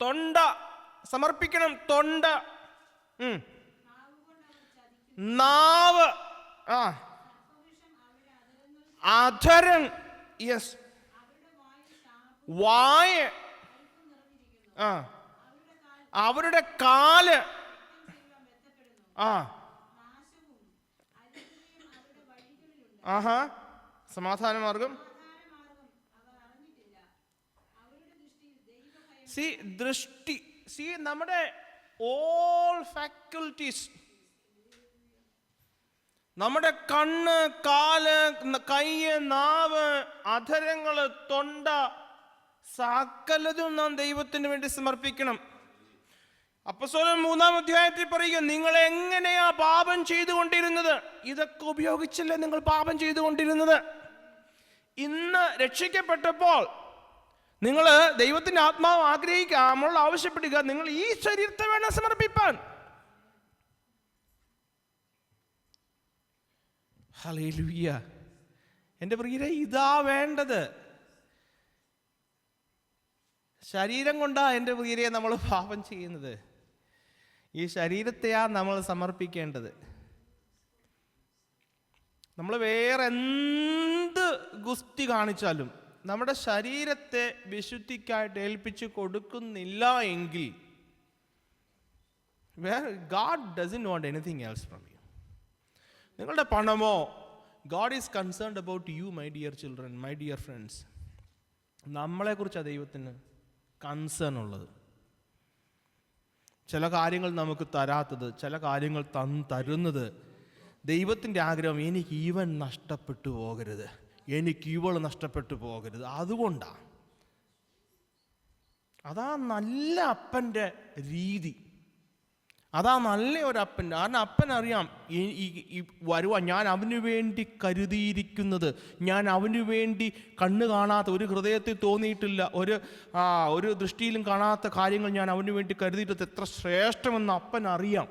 തൊണ്ട സമർപ്പിക്കണം, തൊണ്ട, നാവ്, അധരം, യെസ്, വായ, അവരുടെ കാല്, സമാധാന മാർഗം, ദൃഷ്ടി, നമ്മുടെ ഓൾ ഫാക്കൽറ്റീസ്, നമ്മുടെ കണ്ണ്, കാല്, കയ്യ്, നാവ്, അധരങ്ങള്, തൊണ്ട, സകലതും നാം ദൈവത്തിന് വേണ്ടി സമർപ്പിക്കണം. അപ്പോസ്തലൻ 3-ാം അധ്യായത്തിൽ പറയുക, നിങ്ങൾ എങ്ങനെയാ പാപം ചെയ്തുകൊണ്ടിരുന്നത്? ഇതൊക്കെ ഉപയോഗിച്ചല്ലേ നിങ്ങൾ പാപം ചെയ്തുകൊണ്ടിരുന്നത്. ഇന്ന് രക്ഷിക്കപ്പെട്ടപ്പോൾ നിങ്ങൾ ദൈവത്തിന്റെ ആത്മാവ് ആഗ്രഹിക്കുക, നമ്മൾ ആവശ്യപ്പെടുക, നിങ്ങൾ ഈ ശരീരത്തെ വേണം സമർപ്പിപ്പാൻ. ഹല്ലേലൂയ. എൻ്റെ പ്രിയരെ, ഇതാ വേണ്ടത്. ശരീരം കൊണ്ടാ എൻ്റെ പ്രിയരെ നമ്മൾ പാപം ചെയ്യുന്നത്. ഈ ശരീരത്തെയാ നമ്മൾ സമർപ്പിക്കേണ്ടത്. നമ്മൾ വേറെ എന്ത് ഗുസ്തി കാണിച്ചാലും നമ്മുടെ ശരീരത്തെ വിശുദ്ധിക്കായിട്ട് ഏൽപ്പിച്ച് കൊടുക്കുന്നില്ല എങ്കിൽ God doesn't want anything else from you. നിങ്ങളുടെ പണമോ, God is concerned about you, my dear children, my dear friends. നമ്മളെക്കുറിച്ചാണ് ദൈവത്തിന് കൺസേൺ ഉള്ളത്. ചില കാര്യങ്ങൾ നമുക്ക് തരാത്തത്, ചില കാര്യങ്ങൾ തരുന്നത്, ദൈവത്തിൻ്റെ ആഗ്രഹം എനിക്ക് ഇവൻ നഷ്ടപ്പെട്ടു പോകരുത്, എനിക്ക് ഇവൾ നഷ്ടപ്പെട്ടു പോകരുത്. അതുകൊണ്ടാണ്. അതാ നല്ല അപ്പൻ്റെ രീതി, അതാ നല്ല ഒരു അപ്പൻ്റെ. കാരണം അപ്പനറിയാം വരുവാൻ ഞാൻ അവന് വേണ്ടി കരുതിയിരിക്കുന്നത്, ഞാൻ അവന് വേണ്ടി കണ്ണ് കാണാത്ത, ഒരു ഹൃദയത്തിൽ തോന്നിയിട്ടില്ല, ഒരു ദൃഷ്ടിയിലും കാണാത്ത കാര്യങ്ങൾ ഞാൻ അവന് വേണ്ടി കരുതിയിട്ട് എത്ര ശ്രേഷ്ഠമെന്ന് അപ്പനറിയാം.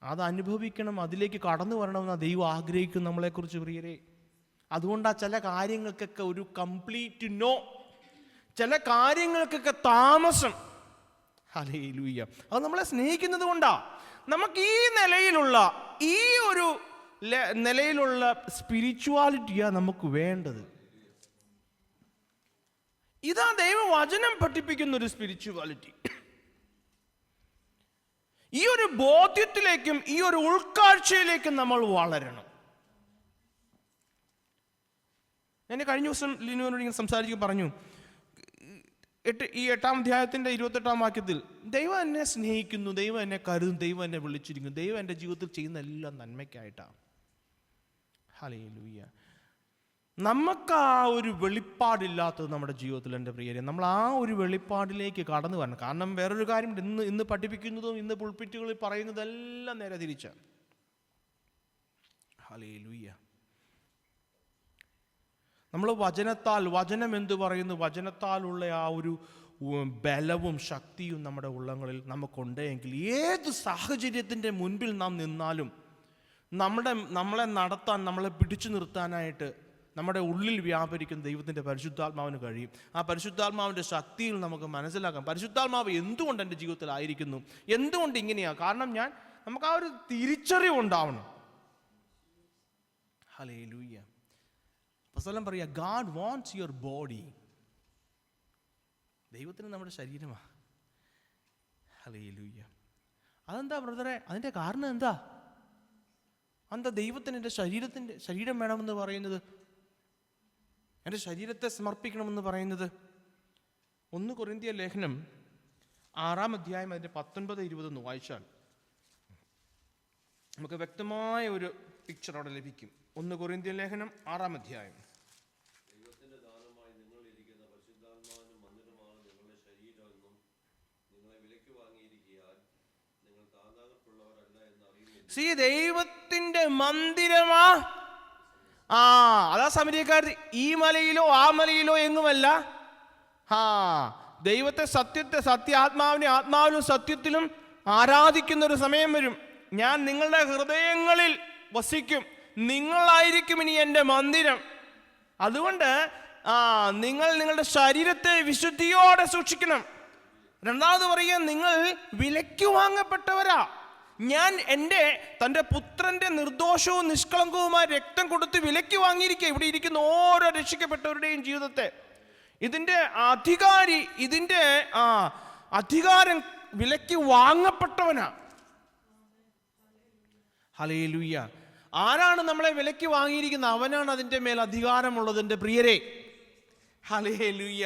അത് അനുഭവിക്കണം, അതിലേക്ക് കടന്നു വരണമെന്നാണ് ദൈവം ആഗ്രഹിക്കും നമ്മളെക്കുറിച്ച് പ്രിയരെ. അതുകൊണ്ടാണ് ചില കാര്യങ്ങൾക്കൊക്കെ ഒരു കംപ്ലീറ്റ് നോ, ചില കാര്യങ്ങൾക്കൊക്കെ താമസം. ഹല്ലേലൂയ. അത് നമ്മളെ സ്നേഹിക്കുന്നത് കൊണ്ടാ. നമുക്ക് ഈ നിലയിലുള്ള, ഈ ഒരു നിലയിലുള്ള സ്പിരിച്വാലിറ്റിയാ നമുക്ക് വേണ്ടത്. ഇതാ ദൈവവചനം പഠിപ്പിക്കുന്ന ഒരു സ്പിരിച്വാലിറ്റി. ഈ ഒരു ബോധ്യത്തിലേക്കും ഈ ഒരു ഉൾക്കാഴ്ചയിലേക്കും നമ്മൾ വളരണം. ഞാൻ കഴിഞ്ഞ ദിവസം ലിനുവിനോട് ഇങ്ങനെ സംസാരിക്കുക പറഞ്ഞു, ഈ 8-ാം അധ്യായത്തിൻ്റെ 28-ാം വാക്യത്തിൽ ദൈവം എന്നെ സ്നേഹിക്കുന്നു, ദൈവം എന്നെ കരുതും, ദൈവം എന്നെ വിളിച്ചിരിക്കുന്നു, ദൈവം എൻ്റെ ജീവിതത്തിൽ ചെയ്യുന്ന എല്ലാം നന്മയ്ക്കായിട്ടാണ്. ഹല്ലേലൂയ. നമുക്ക് ആ ഒരു വെളിപ്പാടില്ലാത്തത് നമ്മുടെ ജീവിതത്തിൽ എൻ്റെ പ്രിയരെ, നമ്മൾ ആ ഒരു വെളിപ്പാടിലേക്ക് കടന്നു വരണം. കാരണം വേറൊരു കാര്യം, ഇന്ന് പഠിപ്പിക്കുന്നതും ഇന്ന് പുൾപിറ്റുകളിൽ പറയുന്നതെല്ലാം നേരെ തിരിച്ചാണ്. ഹല്ലേലൂയ. നമ്മൾ വചനം എന്തു പറയുന്നു, വചനത്താലുള്ള ആ ഒരു ബലവും ശക്തിയും നമ്മുടെ ഉള്ളങ്ങളിൽ നമുക്കുണ്ടെങ്കിൽ ഏത് സാഹചര്യത്തിൻ്റെ മുൻപിൽ നാം നിന്നാലും നമ്മളെ നടത്താൻ, നമ്മളെ പിടിച്ചു നിർത്താനായിട്ട് നമ്മുടെ ഉള്ളിൽ വ്യാപരിക്കുന്ന ദൈവത്തിൻ്റെ പരിശുദ്ധാത്മാവിന് കഴിയും. ആ പരിശുദ്ധാത്മാവിൻ്റെ ശക്തിയിൽ നമുക്ക് മനസ്സിലാക്കാം, പരിശുദ്ധാത്മാവ് എന്തുകൊണ്ട് എൻ്റെ ജീവിതത്തിലായിരിക്കുന്നു, എന്തുകൊണ്ട് ഇങ്ങനെയാണ്. കാരണം നമുക്ക് ആ ഒരു തിരിച്ചറിവുണ്ടാവണം. ഹല്ലേലൂയ. അപ്പോസ്തലൻ പറയുക, God wants your body. ദൈവത്തിന് നമ്മുടെ ശരീരമാണ്. ഹല്ലേലൂയ. അതെന്താ ബ്രദറെ? അതിൻ്റെ കാരണം എന്താ? ദൈവത്തിന് എൻ്റെ ശരീരം വേണമെന്ന് പറയുന്നത്, എൻ്റെ ശരീരത്തെ സമർപ്പിക്കണമെന്ന് പറയുന്നത്? 1 കൊരിന്ത്യർ ലേഖനം 6-ാം അധ്യായം അതിൻ്റെ 19-20 വായിച്ചാൽ നമുക്ക് വ്യക്തമായ ഒരു പിക്ചർ അവിടെ ലഭിക്കും. 1 കൊരിന്ത്യർ ലേഖനം 6-ാം അധ്യായം. ദൈവത്തിന്റെ മന്ദിരമാ. അതാ സമരിയക്കാരത്തി, ഈ മലയിലോ ആ മലയിലോ എങ്ങുമല്ല. ദൈവത്തെ സത്യാത്മാവിനെ ആത്മാവിലും സത്യത്തിലും ആരാധിക്കുന്ന ഒരു സമയം വരും. ഞാൻ നിങ്ങളുടെ ഹൃദയങ്ങളിൽ വസിക്കും, നിങ്ങളായിരിക്കും ഇനി എൻ്റെ മന്ദിരം. അതുകൊണ്ട് നിങ്ങൾ നിങ്ങളുടെ ശരീരത്തെ വിശുദ്ധിയോടെ സൂക്ഷിക്കണം. രണ്ടാമത് പറയുക, നിങ്ങൾ വിലയ്ക്ക് വാങ്ങപ്പെട്ടവരാ. ഞാൻ തൻ്റെ പുത്രന്റെ നിർദോഷവും നിഷ്കളങ്കവുമായ രക്തം കൊടുത്ത് വിലയ്ക്ക് വാങ്ങിയിരിക്കുക ഇവിടെ ഇരിക്കുന്ന ഓരോ രക്ഷിക്കപ്പെട്ടവരുടെയും ജീവിതത്തെ. ഇതിൻ്റെ അധികാരം വിലയ്ക്ക് വാങ്ങപ്പെട്ടവനാ. ഹല്ലേലൂയ. ആരാണ് നമ്മളെ വിലയ്ക്ക് വാങ്ങിയിരിക്കുന്നത്? അവനാണ് അതിൻ്റെ മേൽ അധികാരമുള്ളത് എൻ്റെ പ്രിയരെ. ഹല്ലേലൂയ.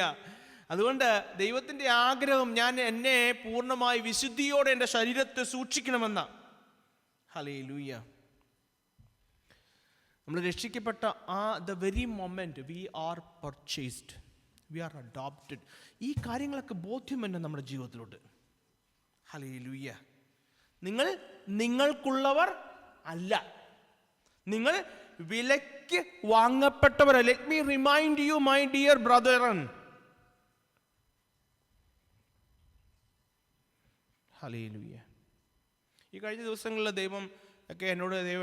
അതുകൊണ്ട് ദൈവത്തിൻ്റെ ആഗ്രഹം എന്നെ പൂർണ്ണമായി വിശുദ്ധിയോടെ എൻ്റെ ശരീരത്തെ സൂക്ഷിക്കണമെന്ന. ഹല്ലേലൂയ. നമ്മൾ രക്ഷിക്കപ്പെട്ട the very moment we are purchased, we are adopted. ഈ കാര്യങ്ങളൊക്കെ ബോധ്യം തന്നെ നമ്മുടെ ജീവിതത്തിലുണ്ട്. ഹല്ലേലൂയ. നിങ്ങൾക്കുള്ളവർ അല്ല, നിങ്ങൾ വിലയ്ക്ക് വാങ്ങപ്പെട്ടവരാ. Let me remind you my dear brethren. Hallelujah. ഈ കഴിഞ്ഞ ദിവസങ്ങളിൽ ദൈവം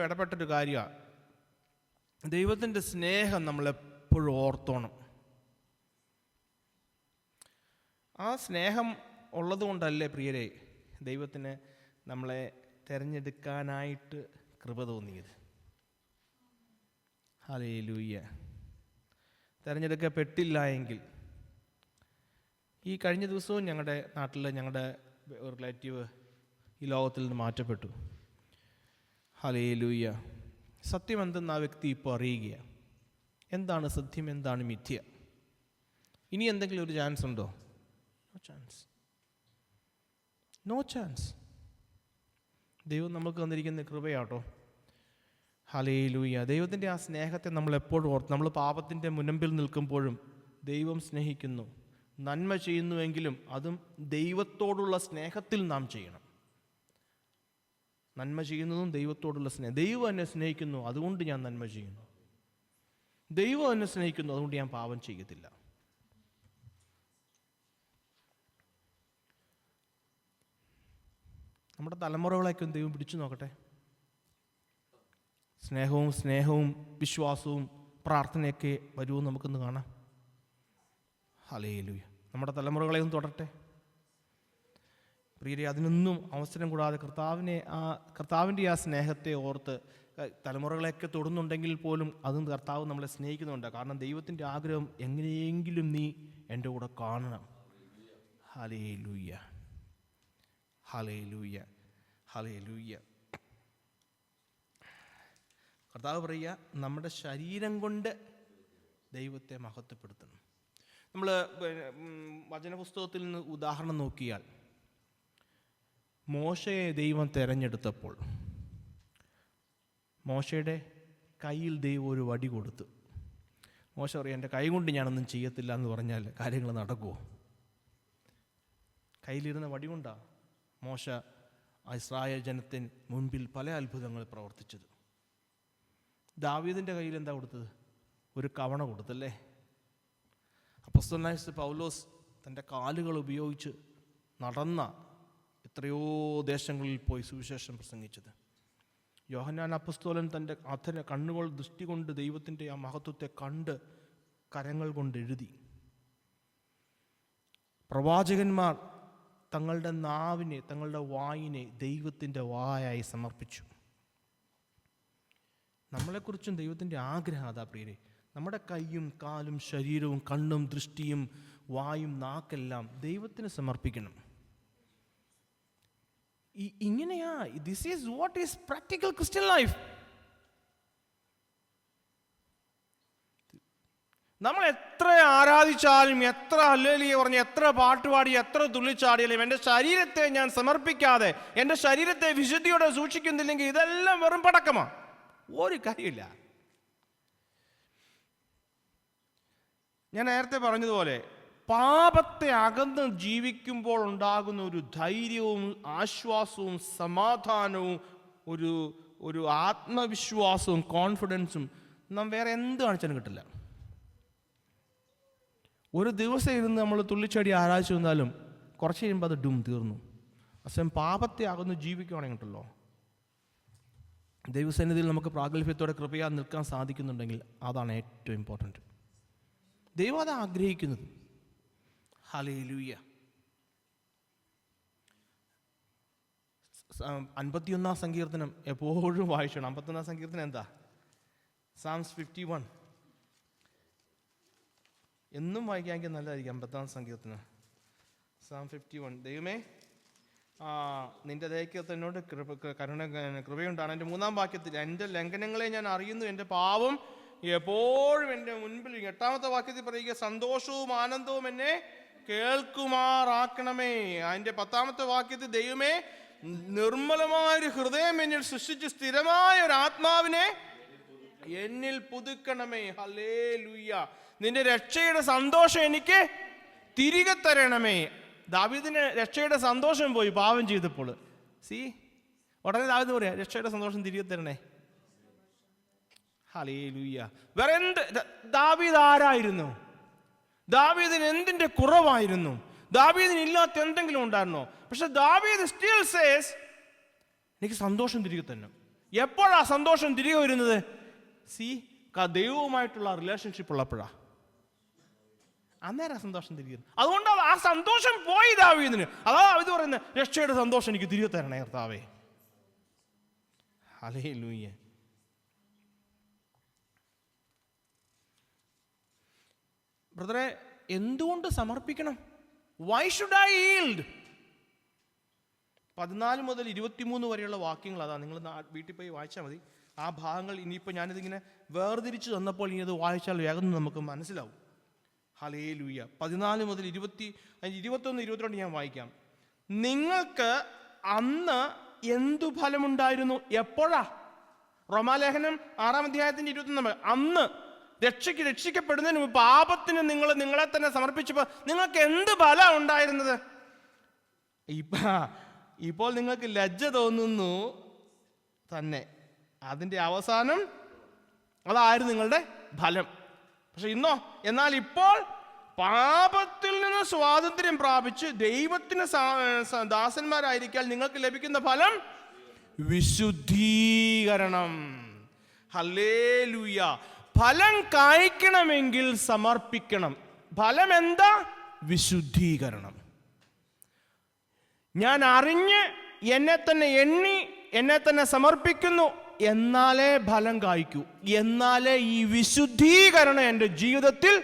ഇടപെട്ടൊരു കാര്യമാണ്. ദൈവത്തിൻ്റെ സ്നേഹം നമ്മളെപ്പോഴും ഓർത്തോണം. ആ സ്നേഹം ഉള്ളത് കൊണ്ടല്ലേ പ്രിയരെ ദൈവത്തിന് നമ്മളെ തിരഞ്ഞെടുക്കാനായിട്ട് കൃപ തോന്നിയത്. ഹല്ലേലൂയ. തിരഞ്ഞെടുക്കപ്പെട്ടില്ല എങ്കിൽ, ഈ കഴിഞ്ഞ ദിവസവും ഞങ്ങളുടെ നാട്ടിൽ ഞങ്ങളുടെ ഒരു റിലേറ്റീവ് ഈ ലോകത്തിൽ നിന്ന് മാറ്റപ്പെട്ടു. ഹല്ലേലൂയ. സത്യം എന്തെന്ന് ആ വ്യക്തി ഇപ്പോൾ അറിയുകയാണ്. എന്താണ് സത്യം, എന്താണ് മിഥ്യ? ഇനി എന്തെങ്കിലും ഒരു ചാൻസ് ഉണ്ടോ? No chance. ദൈവം നമുക്ക് തന്നിരിക്കുന്ന കൃപയാട്ടോ. ഹല്ലേലൂയ. ദൈവത്തിൻ്റെ ആ സ്നേഹത്തെ നമ്മൾ എപ്പോഴും ഓർത്ത്, നമ്മൾ പാപത്തിൻ്റെ മുൻപിൽ നിൽക്കുമ്പോഴും ദൈവം സ്നേഹിക്കുന്നു. നന്മ ചെയ്യുന്നുവെങ്കിലും അതും ദൈവത്തോടുള്ള സ്നേഹത്തിൽ നാം ചെയ്യണം. നന്മ ചെയ്യുന്നതും ദൈവത്തോടുള്ള സ്നേഹം. ദൈവം എന്നെ സ്നേഹിക്കുന്നു, അതുകൊണ്ട് ഞാൻ നന്മ ചെയ്യുന്നു. ദൈവം എന്നെ സ്നേഹിക്കുന്നു, അതുകൊണ്ട് ഞാൻ പാപം ചെയ്യത്തില്ല. നമ്മുടെ തലമുറകളൊക്കെ ദൈവം പിടിച്ചു നോക്കട്ടെ. സ്നേഹവും വിശ്വാസവും പ്രാർത്ഥനയൊക്കെ വരുമെന്ന് നമുക്കൊന്ന് കാണാം. ഹല്ലേലൂയ. നമ്മുടെ തലമുറകളെയും തുടരട്ടെ പ്രിയരെ. അതിനൊന്നും അവസരം കൂടാതെ കർത്താവിൻ്റെ ആ സ്നേഹത്തെ ഓർത്ത് തലമുറകളെയൊക്കെ തൊടുന്നുണ്ടെങ്കിൽ പോലും അതും കർത്താവ് നമ്മളെ സ്നേഹിക്കുന്നുണ്ട്. കാരണം ദൈവത്തിൻ്റെ ആഗ്രഹം എങ്ങനെയെങ്കിലും നീ എൻ്റെ കൂടെ കാണണം. ഹല്ലേലൂയ. ഹല്ലേലൂയ. ഹല്ലേലൂയ. കർത്താവ് പറയുക, നമ്മുടെ ശരീരം കൊണ്ട് ദൈവത്തെ മഹത്വപ്പെടുത്തണം. നമ്മൾ വചനപുസ്തകത്തിൽ നിന്ന് ഉദാഹരണം നോക്കിയാൽ, മോശയെ ദൈവം തിരഞ്ഞെടുത്തപ്പോൾ മോശയുടെ കയ്യിൽ ദൈവം ഒരു വടി കൊടുത്തു. മോശ പറയും, എൻ്റെ കൈ കൊണ്ട് ഞാനൊന്നും ചെയ്യത്തില്ല എന്ന് പറഞ്ഞാൽ കാര്യങ്ങൾ നടക്കുമോ? കയ്യിലിരുന്ന വടി കൊണ്ടാണ് മോശ ഇസ്രായേൽ ജനത്തിന് മുൻപിൽ പല അത്ഭുതങ്ങൾ പ്രവർത്തിച്ചത്. ദാവീദിൻ്റെ കയ്യിൽ എന്താ കൊടുത്തത്? ഒരു കവണ കൊടുത്തല്ലേ. അപ്പോസ്തലനായ പൗലോസ് തൻ്റെ കാലുകൾ ഉപയോഗിച്ച് നടന്ന എത്രയോ ദേശങ്ങളിൽ പോയി സുവിശേഷം പ്രസംഗിച്ചത്. യോഹന്നാൻ അപ്പോസ്തലൻ തൻ്റെ കണ്ണുകൾ ദൃഷ്ടി കൊണ്ട് ദൈവത്തിൻ്റെ ആ മഹത്വത്തെ കണ്ട് കരങ്ങൾ കൊണ്ട് എഴുതി. പ്രവാചകന്മാർ തങ്ങളുടെ നാവിനെ, തങ്ങളുടെ വായിനെ ദൈവത്തിൻ്റെ വായായി സമർപ്പിച്ചു. നമ്മളെക്കുറിച്ചും ദൈവത്തിൻ്റെ ആഗ്രഹം അതാ പ്രിയരെ. നമ്മുടെ കൈയും കാലും ശരീരവും കണ്ണും ദൃഷ്ടിയും വായും നാക്കെല്ലാം ദൈവത്തിന് സമർപ്പിക്കണം. ഇങ്ങനെയാ. This is what is practical Christian life. നമ്മൾ എത്ര ആരാധിച്ചാലും, എത്ര ഹല്ലേലൂയ പറഞ്ഞ്, എത്ര പാട്ടുപാടി, എത്ര തുള്ളിച്ചാടിയാലും എൻ്റെ ശരീരത്തെ ഞാൻ സമർപ്പിക്കാതെ, എൻ്റെ ശരീരത്തെ വിശുദ്ധിയോടെ സൂക്ഷിക്കുന്നില്ലെങ്കിൽ ഇതെല്ലാം വെറും പടക്കമാണ്. ഒരു കാര്യമില്ല. ഞാൻ നേരത്തെ പറഞ്ഞതുപോലെ പാപത്തെ അകന്ന് ജീവിക്കുമ്പോൾ ഉണ്ടാകുന്ന ഒരു ധൈര്യവും ആശ്വാസവും സമാധാനവും ഒരു ആത്മവിശ്വാസവും കോൺഫിഡൻസും നാം വേറെ എന്ത് കാണിച്ചാലും കിട്ടില്ല. ഒരു ദിവസം ഇരുന്ന് നമ്മൾ തുള്ളിച്ചടി ആരാധിച്ചു വന്നാലും കുറച്ച് കഴിയുമ്പോൾ അത് തീർന്നു. പക്ഷേ പാപത്തെ അകന്ന് ജീവിക്കുകയാണെങ്കിൽ ഉണ്ടല്ലോ, ദൈവസന്നിധിയിൽ നമുക്ക് പ്രാഗൽഭ്യത്തോടെ കൃപയാ നിൽക്കാൻ സാധിക്കുന്നുണ്ടെങ്കിൽ അതാണ് ഏറ്റവും ഇമ്പോർട്ടൻറ്റ്. ദൈവം അത് ആഗ്രഹിക്കുന്നത്. ഹല്ലേലൂയ. 51 സങ്കീർത്തനം എപ്പോഴും വായിക്കണം. 51 സങ്കീർത്തനം എന്താ? സാംസ് 51 എന്നും വായിക്കാമെങ്കിൽ നല്ലതായിരിക്കും. 51 സങ്കീർത്തനം, സാം 51. ദൈവമേ, നിന്റെ ദയക്കകത്ത് എന്നോട് കൃപയുണ്ടാണ്. എൻ്റെ 3-ാം വാക്യത്തിൽ എൻ്റെ ലംഘനങ്ങളെ ഞാൻ അറിയുന്നു, എൻ്റെ പാപം എപ്പോഴും എൻ്റെ മുൻപിൽ. 8-ാമത്തെ വാക്യത്തിൽ പറയുക, സന്തോഷവും ആനന്ദവും എന്നെ കേൾക്കുമാറാക്കണമേ. അതിൻ്റെ 10-ാമത്തെ വാക്യത്തിൽ ദൈവമേ, നിർമ്മലമായൊരു ഹൃദയം എന്നിൽ സൃഷ്ടിച്ച് സ്ഥിരമായ ഒരു ആത്മാവിനെ എന്നിൽ പുതുക്കണമേ. ഹല്ലേലൂയ. നിന്റെ രക്ഷയുടെ സന്തോഷം എനിക്ക് തിരികെ തരണമേ. ദാവീദിന് രക്ഷയുടെ സന്തോഷം പോയി പാപം ചെയ്തപ്പോൾ. ഉടനെ ദാവീദ് പറയാ, രക്ഷയുടെ സന്തോഷം തിരികെ തരണേ. ഹല്ലേലൂയ. വേറെ എന്ത്? ദാവീദ് ആരായിരുന്നു? ദാവീദിന് എന്തിന്റെ കുറവായിരുന്നു? ദാവീദിന് ഇല്ലാത്ത എന്തെങ്കിലും ഉണ്ടായിരുന്നോ? പക്ഷെ ദാവീദ് സ്റ്റിൽ സേസ്, എനിക്ക് സന്തോഷം തിരികെ തന്നെ. എപ്പോഴാ സന്തോഷം തിരികെ വരുന്നത്? ദൈവവുമായിട്ടുള്ള റിലേഷൻഷിപ്പ് ഉള്ളപ്പോഴാ. അന്നേരം സന്തോഷം തിരികെ. അതുകൊണ്ട് ആ സന്തോഷം പോയി ദാവീദിന്. അതാ ഇത് പറയുന്നത്, രക്ഷയുടെ സന്തോഷം എനിക്ക് തിരികെ തരണേ കർത്താവേ. ഹല്ലേലൂയ. ബ്രദറെ, എന്തുകൊണ്ട് സമർപ്പിക്കണം? Why should I yield? 14 മുതൽ 23 വരെയുള്ള വാക്യങ്ങൾ അതാ. നിങ്ങൾ വീട്ടിൽ പോയി വായിച്ചാൽ മതി. ആ ഭാഗങ്ങൾ ഇനിയിപ്പോൾ ഞാനിതിങ്ങനെ വേർതിരിച്ച് തന്നപ്പോൾ ഇനി അത് വായിച്ചാൽ വേഗം നമുക്ക് മനസ്സിലാവും. ഹല്ലേലൂയ. 14 മുതൽ 21, 22 ഞാൻ വായിക്കാം. നിങ്ങൾക്ക് അന്ന് എന്തു ഫലമുണ്ടായിരുന്നു? എപ്പോഴാ? റോമാലേഖനം 6-ാം അധ്യായത്തിന്റെ 21. അന്ന് രക്ഷിക്കപ്പെടുന്നതിന് മുമ്പ് പാപത്തിന് നിങ്ങളെ തന്നെ സമർപ്പിച്ചപ്പോൾ നിങ്ങൾക്ക് എന്ത് ഫലം ഉണ്ടായിരുന്നത്? ഇപ്പോൾ നിങ്ങൾക്ക് ലജ്ജ തോന്നുന്നു തന്നെ. അതിൻ്റെ അവസാനം അതായിരുന്നു നിങ്ങളുടെ ഫലം. പക്ഷെ ഇന്നോ? എന്നാൽ ഇപ്പോൾ പാപത്തിൽ നിന്ന് സ്വാതന്ത്ര്യം പ്രാപിച്ച് ദൈവത്തിന് ദാസന്മാരായിരിക്കാൻ നിങ്ങൾക്ക് ലഭിക്കുന്ന ഫലം വിശുദ്ധീകരണം. ഹല്ലേലൂയ. ഫലം കായ്ക്കണമെങ്കിൽ സമർപ്പിക്കണം. ഫലം എന്താ? വിശുദ്ധീകരണം. ഞാൻ അറിഞ്ഞ് എന്നെ തന്നെ എണ്ണി എന്നെ തന്നെ സമർപ്പിക്കുന്നു, എന്നാലേ ഫലം കായ്ക്കൂ. എന്നാലേ ഈ വിശുദ്ധീകരണം എൻ്റെ ജീവിതത്തിൽ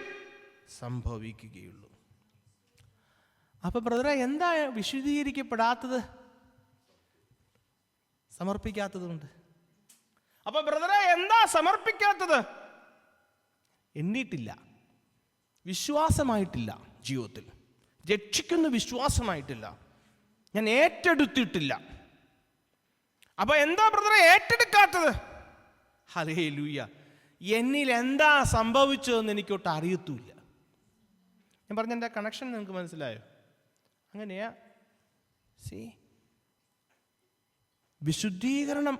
സംഭവിക്കുകയുള്ളൂ. അപ്പൊ ബ്രദറെ, എന്താ വിശുദ്ധീകരിക്കപ്പെടാത്തത്? സമർപ്പിക്കാത്തത് കൊണ്ട്. അപ്പൊ ബ്രദറെ, എന്താ സമർപ്പിക്കാത്തത്? എണ്ണിയിട്ടില്ല, വിശ്വാസമായിട്ടില്ല, ജീവിതത്തിൽ രക്ഷിക്കുന്ന വിശ്വാസമായിട്ടില്ല, ഞാൻ ഏറ്റെടുത്തിട്ടില്ല. അപ്പൊ എന്താ ബ്രദറെ ഏറ്റെടുക്കാത്തത്? ഹല്ലേലൂയ. എന്നിൽ എന്താ സംഭവിച്ചതെന്ന് എനിക്കൊട്ട് അറിയത്തുമില്ല. ഞാൻ പറഞ്ഞ എൻ്റെ കണക്ഷൻ നിങ്ങൾക്ക് മനസ്സിലായോ? അങ്ങനെയാ. വിശുദ്ധീകരണം,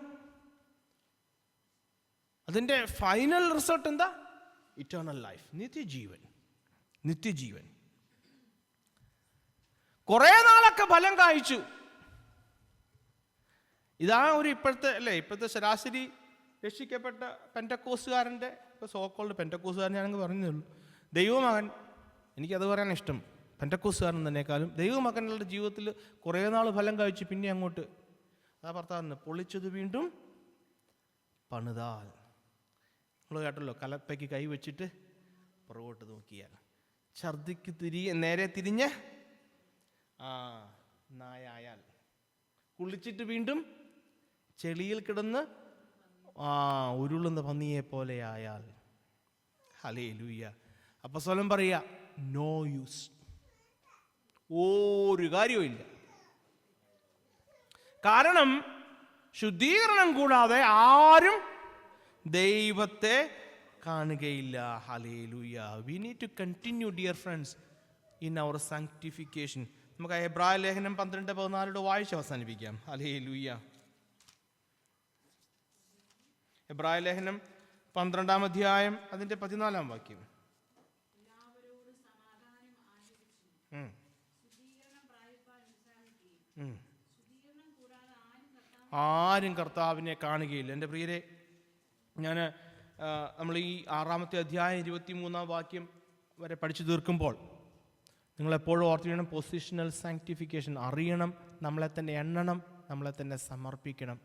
അതിൻ്റെ ഫൈനൽ റിസൾട്ട് എന്താ? ഇറ്റേണൽ ലൈഫ്, നിത്യജീവൻ. കുറെ നാളൊക്കെ ഫലം കായ്ച്ചു. ഇതാ ഒരു ഇപ്പോഴത്തെ ശരാശരി രക്ഷിക്കപ്പെട്ട പെന്റക്കോസ്തുകാരൻ്റെ, ഇപ്പോൾ സോക്കോൾഡ് പെന്റക്കോസ്തുകാരൻ ഞാനങ്ങ് പറഞ്ഞതേ ഉള്ളൂ. ദൈവമകൻ, എനിക്കത് പറയാൻ ഇഷ്ടം, പെന്റക്കോസ്തുകാരൻ തന്നെക്കാളും ദൈവമകനുടെ ജീവിതത്തിൽ കുറേ നാൾ ഫലം കായ്ച്ചു. പിന്നെ അങ്ങോട്ട് ആ ഭർത്താവിന് പൊളിച്ചത് വീണ്ടും പണിതാൽ. നമ്മൾ കേട്ടല്ലോ, കലപ്പയ്ക്ക് കൈ വെച്ചിട്ട് പുറകോട്ട് നോക്കിയാൽ. ഛർദിക്ക് നേരെ തിരിഞ്ഞ് നായായാൽ, കുളിച്ചിട്ട് വീണ്ടും ചെളിയിൽ കിടന്ന് ഉരുളുന്ന പന്നിയെ പോലെ ആയാൽ. ഹല്ലേലൂയ. അപ്പോസ്തലൻ പറയാ, നോ യൂസ്, ഒരു കാര്യവുമില്ല. കാരണം ശുദ്ധീകരണം കൂടാതെ ആരും ദൈവത്തെ കാണുകയില്ല. Hallelujah. We need to continue dear friends in our sanctification. നമുക്ക് എബ്രായ ലേഖനം 12:14 വായിച്ച് അവസാനിപ്പിക്കാം. ഹല്ലേലൂയ. എബ്രായ ലേഖനം 12-ാം അധ്യായം അതിന്റെ 14-ാം വാക്യം. ആരും കർത്താവിനെ കാണുകയില്ല. എൻ്റെ പ്രിയരെ, നമ്മൾ ഈ 6-ാമത്തെ അധ്യായം 23-ാം വാക്യം വരെ പഠിച്ചു തീർക്കുമ്പോൾ നിങ്ങളെപ്പോഴും ഓർത്തിരിക്കണം, പൊസിഷണൽ സാങ്ക്ടിഫിക്കേഷൻ. അറിയണം, നമ്മളെ തന്നെ എണ്ണണം, നമ്മളെ തന്നെ സമർപ്പിക്കണം.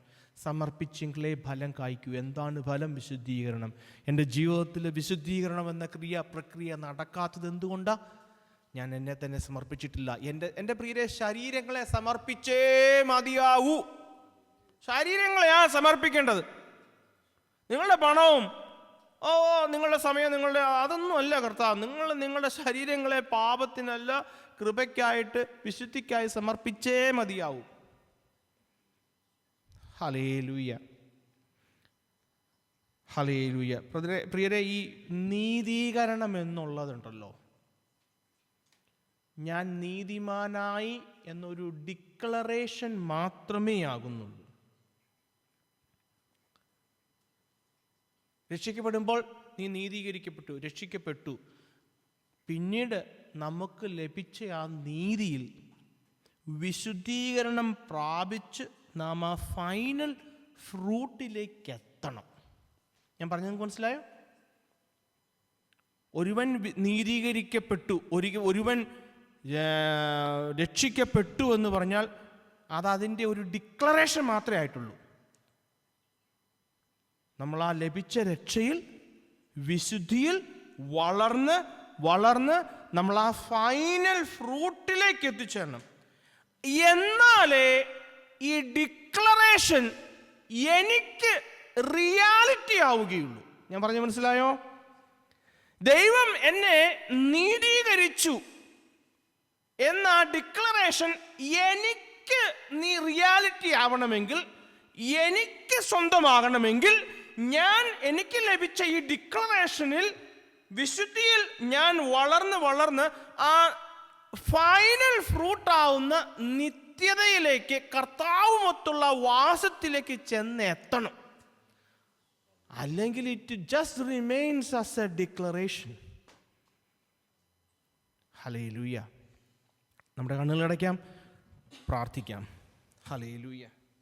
സമർപ്പിച്ചെങ്കിലേ ഫലം കായ്ക്കൂ. എന്താണ് ഫലം? വിശുദ്ധീകരണം. എൻ്റെ ജീവിതത്തിൽ വിശുദ്ധീകരണം എന്ന പ്രക്രിയ നടക്കാത്തത് എന്തുകൊണ്ടാണ്? ഞാൻ എന്നെ തന്നെ സമർപ്പിച്ചിട്ടില്ല. എൻ്റെ പ്രിയരെ, ശരീരങ്ങളെ സമർപ്പിച്ചേ മതിയാവൂ. ശരീരങ്ങളെയാണ് സമർപ്പിക്കേണ്ടത്. നിങ്ങളുടെ പണവും നിങ്ങളുടെ സമയം, നിങ്ങളുടെ അതൊന്നും അല്ല കർത്താവ്. നിങ്ങളുടെ ശരീരങ്ങളെ പാപത്തിനല്ല, കൃപയ്ക്കായിട്ട്, വിശുദ്ധിക്കായി സമർപ്പിച്ചേ മതിയാവൂ. Hallelujah, hallelujah. പ്രിയരെ, ഈ നീതീകരണം എന്നുള്ളതുണ്ടല്ലോ, ഞാൻ നീതിമാനായി എന്നൊരു ഡിക്ലറേഷൻ മാത്രമേ ആകുന്നുള്ളൂ. രക്ഷിക്കപ്പെടുമ്പോൾ നീ നീതീകരിക്കപ്പെട്ടു, രക്ഷിക്കപ്പെട്ടു. പിന്നീട് നമുക്ക് ലഭിച്ച ആ നീതിയിൽ വിശുദ്ധീകരണം പ്രാപിച്ച് നാം ആ ഫൈനൽ ഫ്രൂട്ടിലേക്ക് എത്തണം. ഞാൻ പറഞ്ഞത് നിങ്ങൾക്ക് മനസ്സിലായോ? ഒരുവൻ നീതീകരിക്കപ്പെട്ടു, ഒരുവൻ രക്ഷിക്കപ്പെട്ടു എന്ന് പറഞ്ഞാൽ അതിൻ്റെ ഒരു ഡിക്ലറേഷൻ മാത്രമേ ആയിട്ടുള്ളൂ. നമ്മൾ ആ ലഭിച്ച രക്ഷയിൽ, വിശുദ്ധിയിൽ വളർന്ന് വളർന്ന് നമ്മൾ ആ ഫൈനൽ ഫ്രൂട്ടിലേക്ക് എത്തിച്ചേരണം. എന്നാലേ ഈ ഡിക്ലറേഷൻ എനിക്ക് റിയാലിറ്റി ആവുകയുള്ളൂ. ഞാൻ പറഞ്ഞു മനസ്സിലായോ? ദൈവം എന്നെ നീതീകരിച്ചു എന്ന ഡിക്ലറേഷൻ എനിക്ക് റിയാലിറ്റി ആവണമെങ്കിൽ, എനിക്ക് സ്വന്തമാകണമെങ്കിൽ, എനിക്ക് ലഭിച്ച ഈ ഡിക്ലറേഷനിൽ, വിശുദ്ധിയിൽ ഞാൻ വളർന്ന് വളർന്ന് ആ ഫൈനൽ ഫ്രൂട്ടാവുന്ന നിത്യതയിലേക്ക്, കർത്താവുമൊത്തുള്ള വാസത്തിലേക്ക് ചെന്നെത്തണം. അല്ലെങ്കിൽ it just remains as A declaration. Hallelujah. നമ്മുടെ കണ്ണുകളടയ്ക്കാം, പ്രാർത്ഥിക്കാം. ഹല്ലേലൂയ.